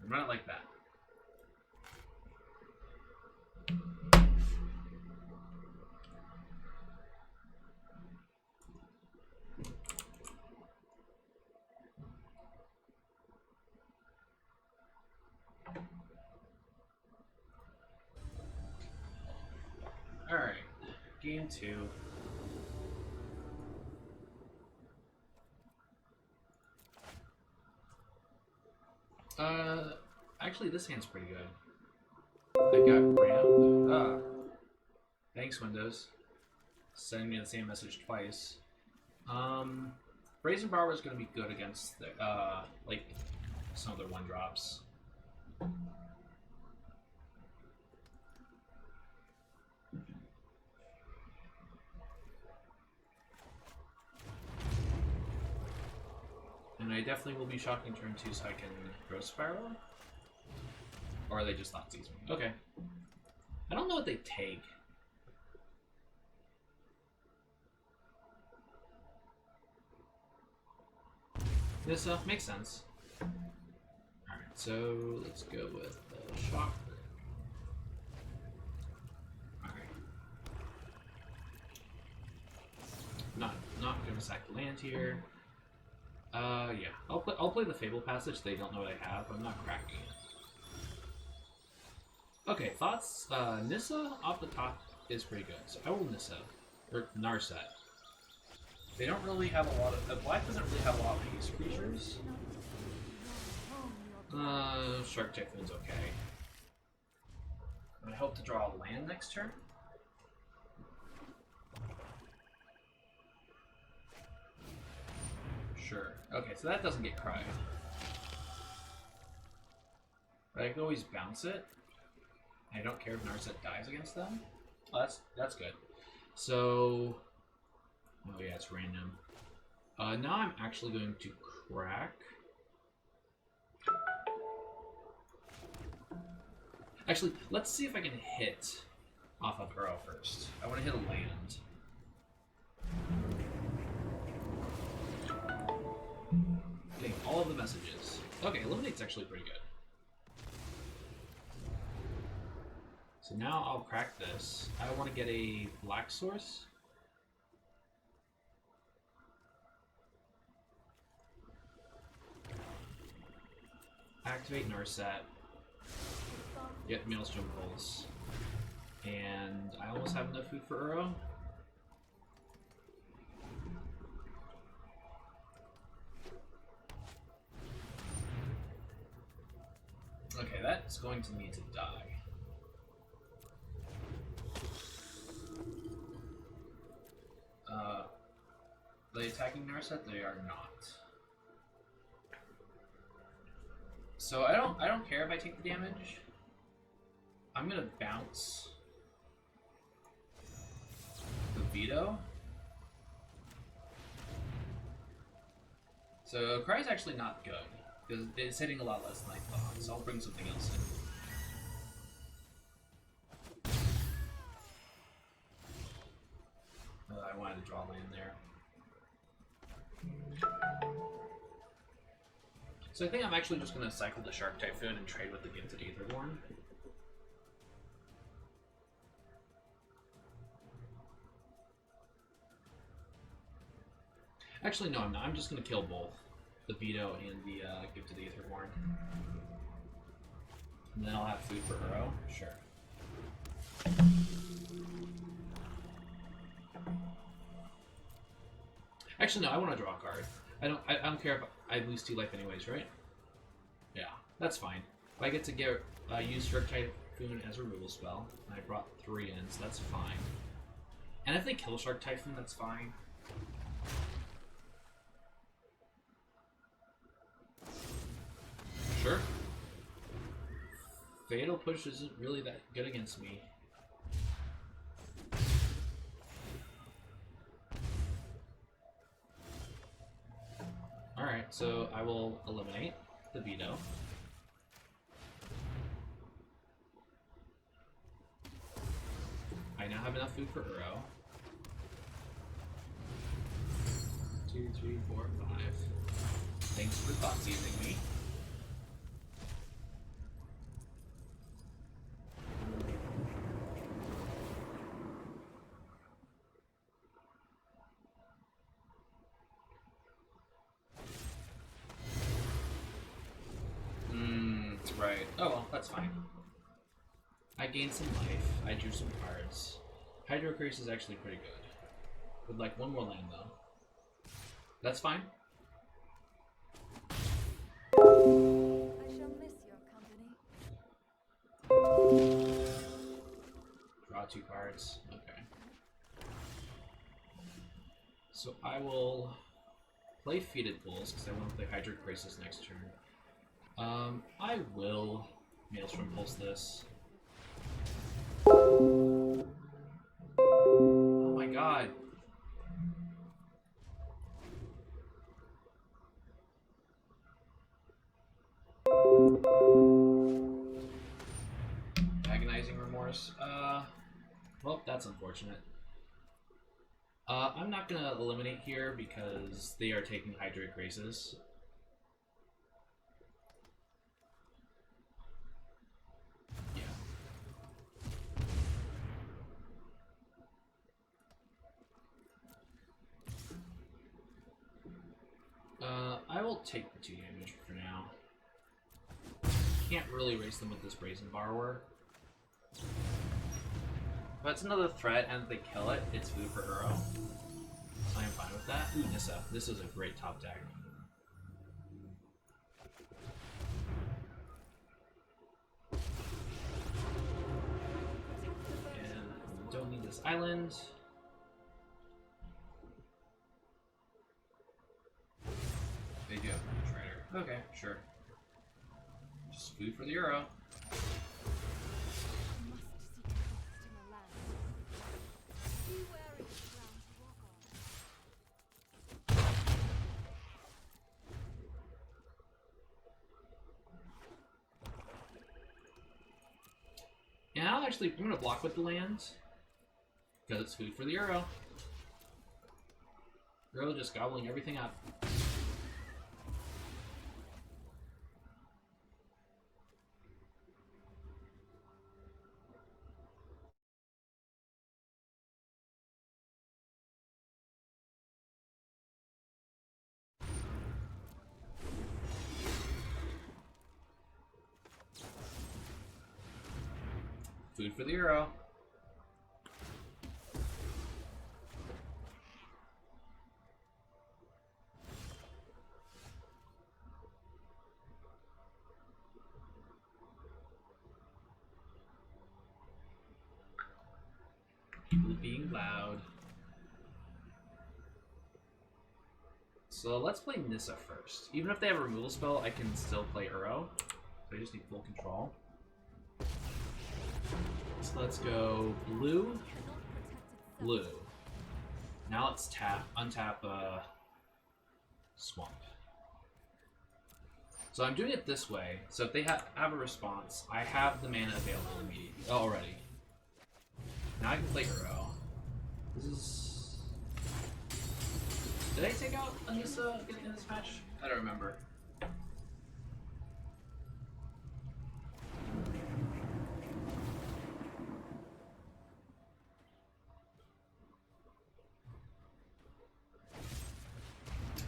And run it like that. Alright, game 2. Actually this hand's pretty good. I got ramp. Thanks Windows. Sending me the same message twice. Brazen Borrower is gonna be good against the, like, some of their 1-drops. And I definitely will be shocking turn 2 so I can Growth Spiral. Or are they just not seize me? Okay. I don't know what they take. This makes sense. Alright, so let's go with shock. Alright. Not gonna sack the land here. Yeah. I'll play the Fable Passage. They don't know what I have. I'm not cracking it. Okay, thoughts? Nissa off the top is pretty good. So I will Nissa. Or Narset. They don't really have a lot of... Black doesn't really have a lot of haste creatures. Shark Typhoon's okay. I hope to draw a land next turn. Sure. Okay, so that doesn't get cried. But I can always bounce it. I don't care if Narset dies against them. Oh, that's good. So... Oh yeah, it's random. Now I'm actually going to crack. Actually, let's see if I can hit off of Uro first. I want to hit a land. Getting all of the messages. Okay, Eliminate's actually pretty good. So now I'll crack this. I want to get a black source. Activate Narset. Get Maelstrom Pulse. And I almost have enough food for Uro. Okay, that's going to need to die. Are they attacking Narset? They are not. So I don't care if I take the damage. I'm gonna bounce the veto. So Cry's actually not good because it's hitting a lot less than I thought. So I'll bring something else in. I wanted to draw land there. So I think I'm actually just going to cycle the Shark Typhoon and trade with the Gifted Aetherborn. Actually, no, I'm not. I'm just going to kill both. The Veto and the Gifted Aetherborn. And then I'll have food for Uro. Sure. Actually, no, I want to draw a card. I don't care if I lose 2 life anyways, right? Yeah, that's fine. If I get to get use Shark Typhoon as a removal spell, and I brought 3 in, so that's fine. And if they kill Shark Typhoon, that's fine. Sure. Fatal Push isn't really that good against me. Alright, so I will eliminate the veto. I now have enough food for Uro. 2, 3, 4, 5. Thanks for thought seizing me. Right. Oh well, that's fine. I gained some life. I drew some cards. Hydrocrace is actually pretty good. Would like one more land though. That's fine. I shall miss your company. Draw 2 cards. Okay. So I will play Feeded Bulls because I want to play Hydrocrasis next turn. I will Maelstrom Pulse this. Oh my god. Agonizing Remorse. Well, that's unfortunate. I'm not gonna eliminate here because they are taking Hydrate Graces. I will take the 2 damage for now. Can't really race them with this Brazen Borrower. But it's another threat, and if they kill it, it's food for Uro. So I'm fine with that. Ooh, Nissa. This is a great top deck. And don't need this island. They do have a trader. Okay, sure. Just food for the Uro. Yeah, I'm gonna block with the land because it's food for the Uro. Uro just gobbling everything up. Food for the Uro. People being loud. So let's play Nissa first. Even if they have a removal spell, I can still play Uro. So I just need full control. So let's go blue, blue. Now let's untap Swamp. So I'm doing it this way, so if they have a response, I have the mana available immediately already. Now I can play Uro. This is... Did I take out Anissa in this match? I don't remember.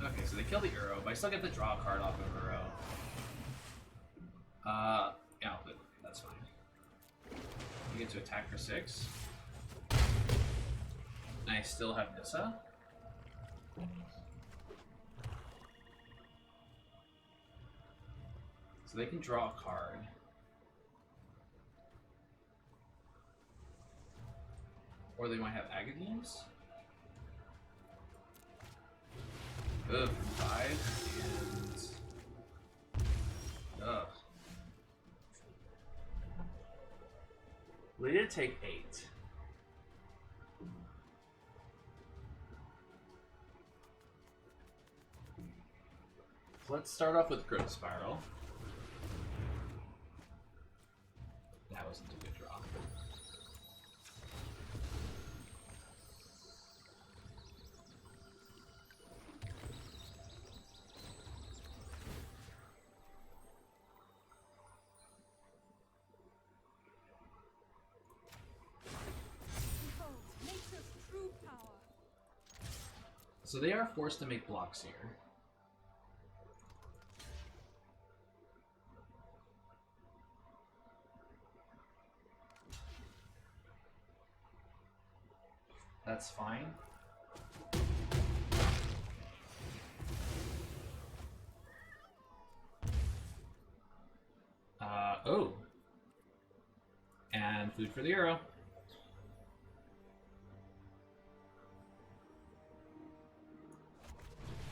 Okay, so they kill the Uro, but I still get to draw a card off of Uro. Yeah, but that's fine. I get to attack for 6. And I still have Nissa. So they can draw a card. Or they might have Agadines. Ugh, 5 and... Ugh. They did take 8. Let's start off with Growth Spiral. That wasn't a good draw. So they are forced to make blocks here. That's fine. Oh. And food for the arrow.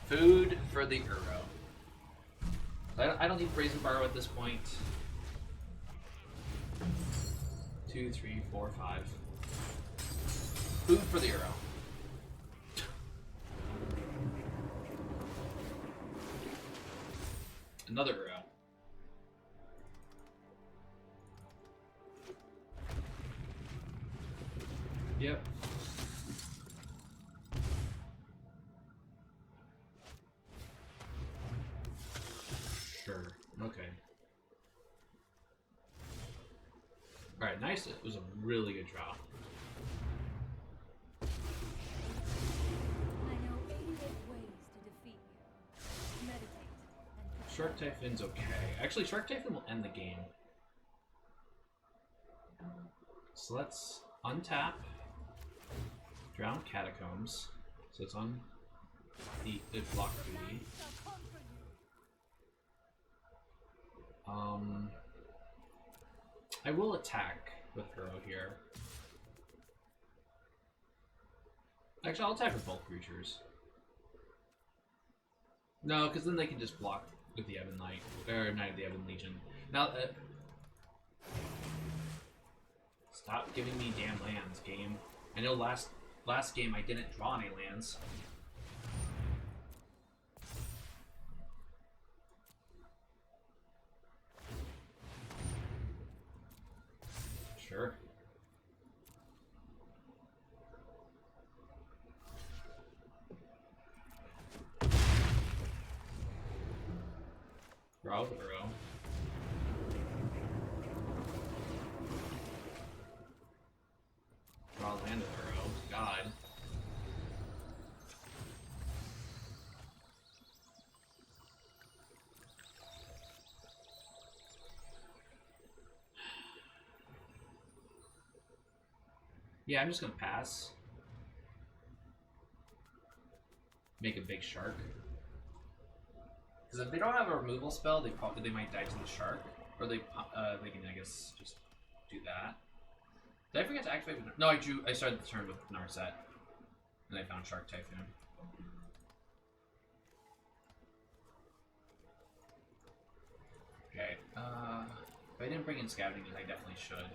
Food for the arrow. I don't need Brazen Barrow at this point. 2, 3, 4, 5. Food for the arrow. Another arrow. Yep. Sure. Okay. Alright, nice. It was a really good draw. I know 88 ways to defeat you. Meditate and Shark Typhoon's okay. Actually, Shark Typhoon will end the game. So let's untap. Drown Catacombs. So it's on the block duty. I will attack with Arrow here. Actually, I'll attack with both creatures. No, because then they can just block with the Ebon Knight, or Knight of the Ebon Legion. Now, stop giving me damn lands, game. I know last game I didn't draw any lands. Sure. Draw with Arrow. Draw land with Arrow. God. Yeah, I'm just gonna pass. Make a big shark. Because if they don't have a removal spell, they might die to the shark, or they can, I guess, just do that. Did I forget to activate? No, I started the turn with Narset, and I found Shark Typhoon. Okay. If I didn't bring in Scavenging, I definitely should.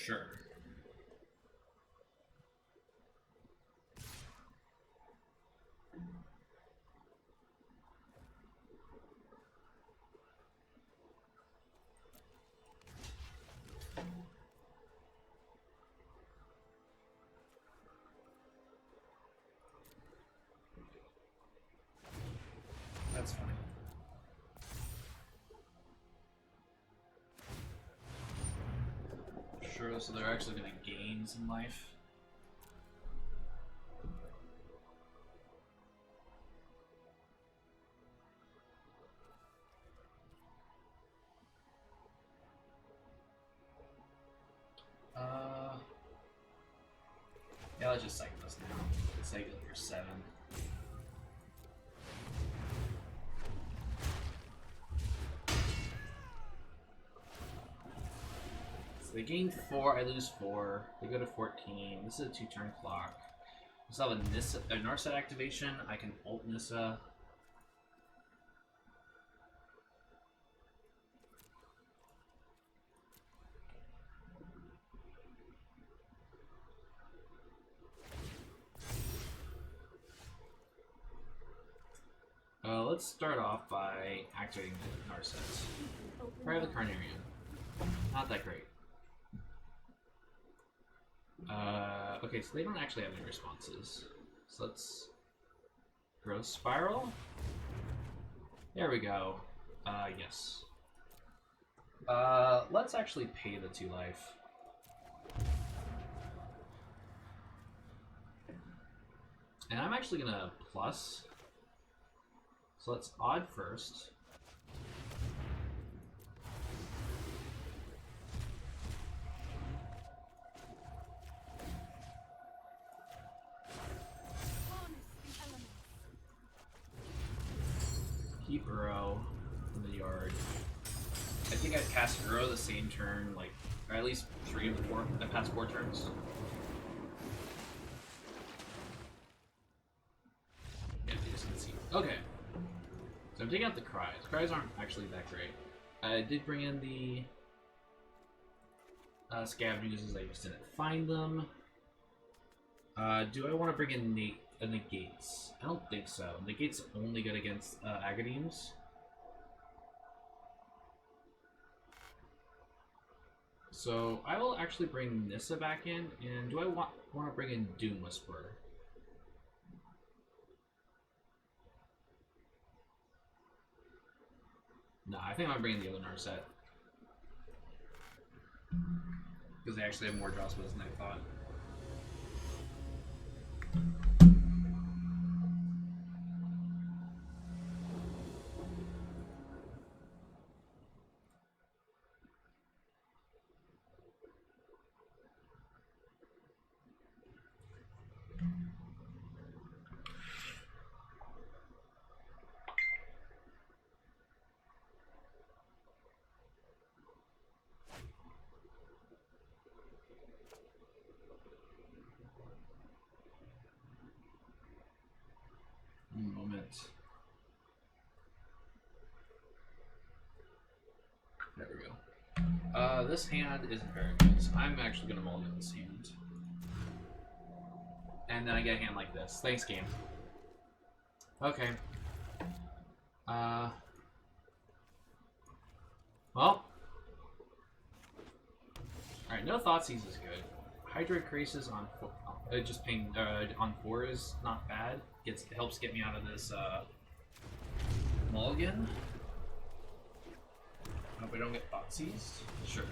Sure. That's fine. Sure, so they're actually going to gain some life. Yeah, let's just cycle this now. Cycle for 7. They gain 4, I lose 4. They go to 14. This is a 2-turn clock. I still have a Narset activation. I can ult Nissa. let's start off by activating the Narset. Open Probably the wide. Carnarian. Not that great. Okay, so they don't actually have any responses. So let's Growth Spiral. There we go. Yes. Let's actually pay the 2 life. And I'm actually gonna plus. So let's odd first. Harness the elements. Keep Uro in the yard. I think I'd cast Uro the same turn, like, or at least 3 of the past 4 turns. Yeah, you just can see. Okay. So I'm taking out the Cries. Cries aren't actually that great. I did bring in the Scavengers, I just didn't find them. Do I want to bring in Negates? I don't think so. Negate's only good against Agadeems. So I will actually bring Nissa back in, and do I want to bring in Doom Whisperer? No, I think I'm bringing the other Narset. Because they actually have more draw spells than I thought. Moment. There we go. This hand isn't very good, so I'm actually going to mulligan this hand. And then I get a hand like this. Thanks, game. Okay. Well. Alright, no Thoughtseize is good. Hydra Grixis on just paying on 4 is not bad. Helps get me out of this mulligan. Hope I don't get Thoughtseized. Sure.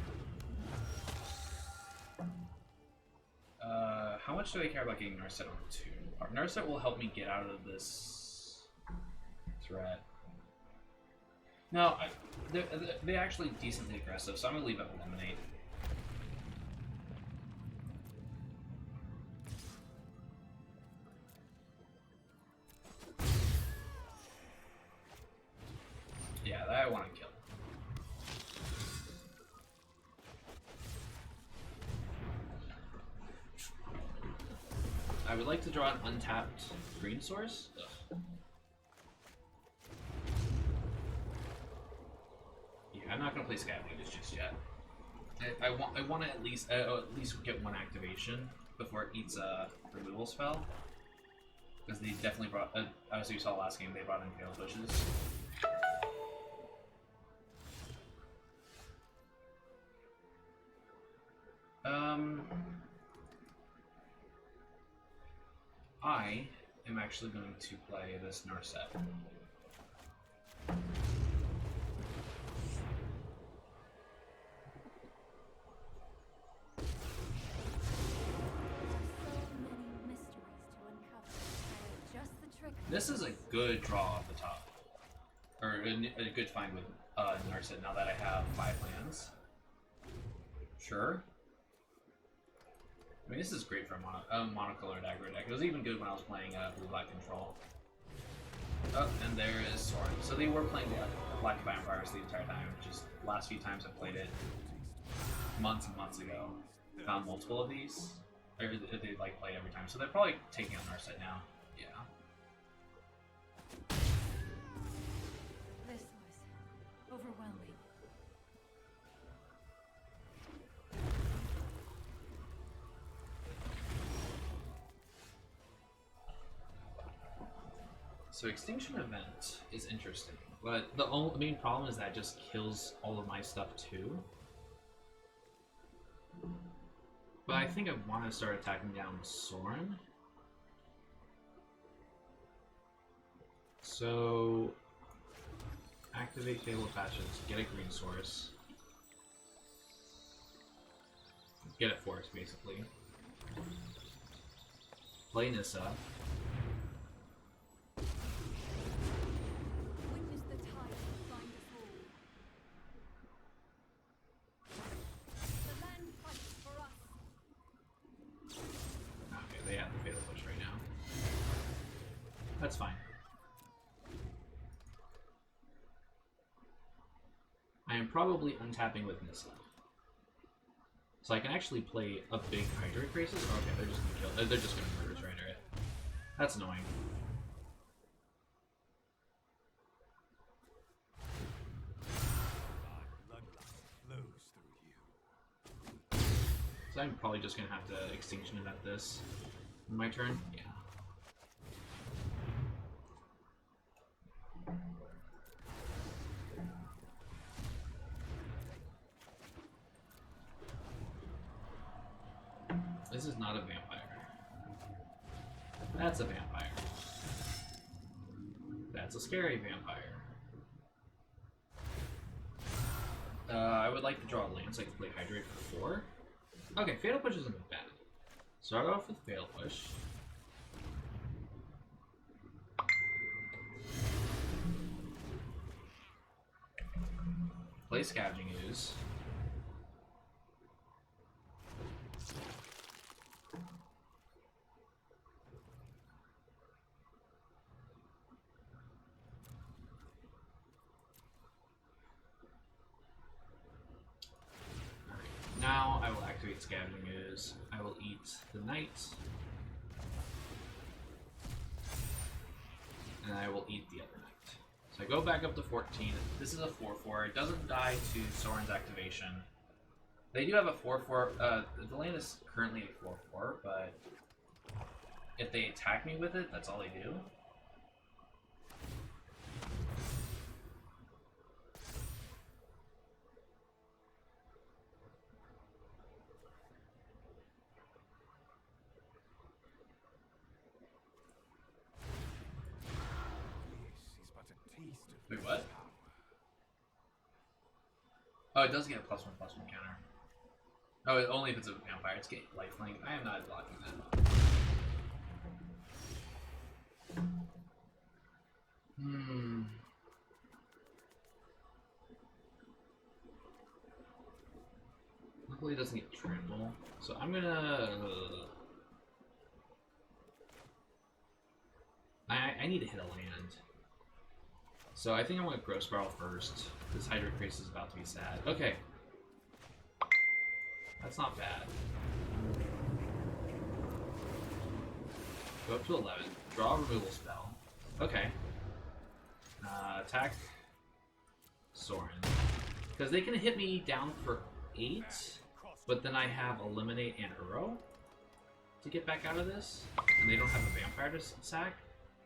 How much do I care about getting Narset on 2? Narset will help me get out of this threat. No, they're actually decently aggressive, so I'm gonna leave it Eliminate. Yeah, that I want to kill. I would like to draw an untapped green source. Ugh. Yeah, I'm not gonna play Scavengers just yet. I want to at least get 1 activation before it eats a removal spell, because they definitely brought. As you saw last game, they brought in Pale Bushes. I am actually going to play this Narset. This is a good draw off the top, or a good find with Narset. Now that I have 5 lands, sure. I mean, this is great for a monocolored aggro deck. It was even good when I was playing Blue-Black Control. Oh, and there is Soren. So they were playing Black Vampires the entire time. Just last few times I played it months and months ago. Found multiple of these. Or they like play every time. So they're probably taking on Narset now. Yeah. This was overwhelming. So Extinction Event is interesting, but the main problem is that it just kills all of my stuff too. But I think I want to start attacking down Soren. So activate Fatal Patches, get a green source. Get it for us, basically. Play Nissa. Witness the tide find us all. The land fights for us. Okay, they have the Fatal Push right now. That's fine. I am probably untapping with Nissa. So I can actually play a big Hydra Grixis. Oh, okay, they're just gonna kill. They're just gonna murder Strider it. That's annoying. So I'm probably just gonna have to Extinction Event this in my turn. Yeah. This is not a vampire. That's a vampire. That's a scary vampire. I would like to draw a land so I can play Hydrate for 4. Okay, Fatal Push isn't bad. Start off with Fatal Push. Play Scavenging Ooze. Now I will activate Scavenging Ooze. I will eat the Knight. And I will eat the other Knight. So I go back up to 14. This is a 4-4. It doesn't die to Soren's activation. They do have a 4-4. The land is currently a 4-4, but if they attack me with it, that's all they do. Wait, what? Oh, it does get a +1/+1 counter. Oh, only if it's a vampire. It's getting lifelink. I am not blocking that. Luckily, it doesn't get trample. So I'm gonna. I need to hit a land. So I think I want to Gross Barrel first. This Hydra Grixis is about to be sad. Okay. That's not bad. Go up to 11. Draw a removal spell. Okay. Attack Soren. Because they can hit me down for 8, but then I have Eliminate and Uro to get back out of this. And they don't have a vampire to sack.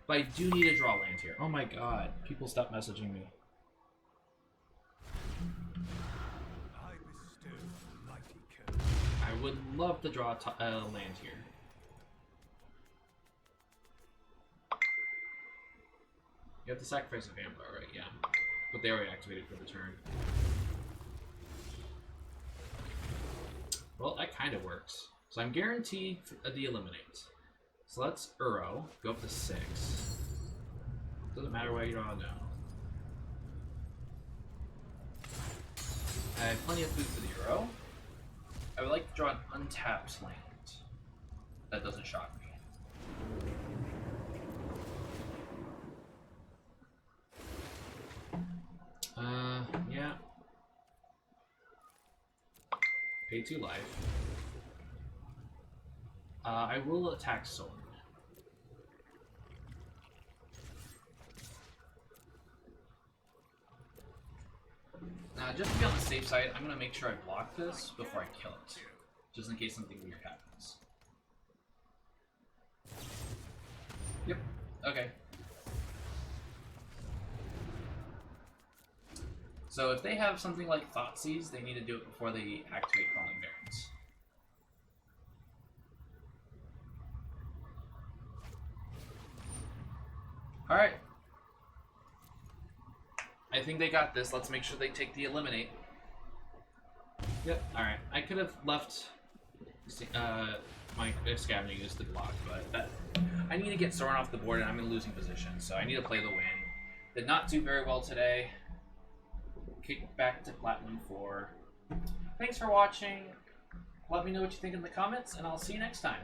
But I do need to draw land here. Oh my god. People stop messaging me. I would love to draw land here. You have to sacrifice a vampire, right? Yeah. But they already activated for the turn. Well, that kind of works. So I'm guaranteed the eliminate. So let's Uro, go up to 6. Doesn't matter what you draw now. I have plenty of food for the Uro. I would like to draw an untapped land. That doesn't shock me. Yeah. Pay 2 life. I will attack Soren. Just to be on the safe side, I'm going to make sure I block this before I kill it. Just in case something weird happens. Yep. Okay. So if they have something like Thoughtseize, they need to do it before they activate Crawling Barrens. Alright. I think they got this. Let's make sure they take the Eliminate. Yep, alright. I could have left my Scavenging Ooze to block, but I need to get Soren off the board and I'm in a losing position, so I need to play the win. Did not do very well today. Kicked back to Platinum 4. Thanks for watching. Let me know what you think in the comments, and I'll see you next time.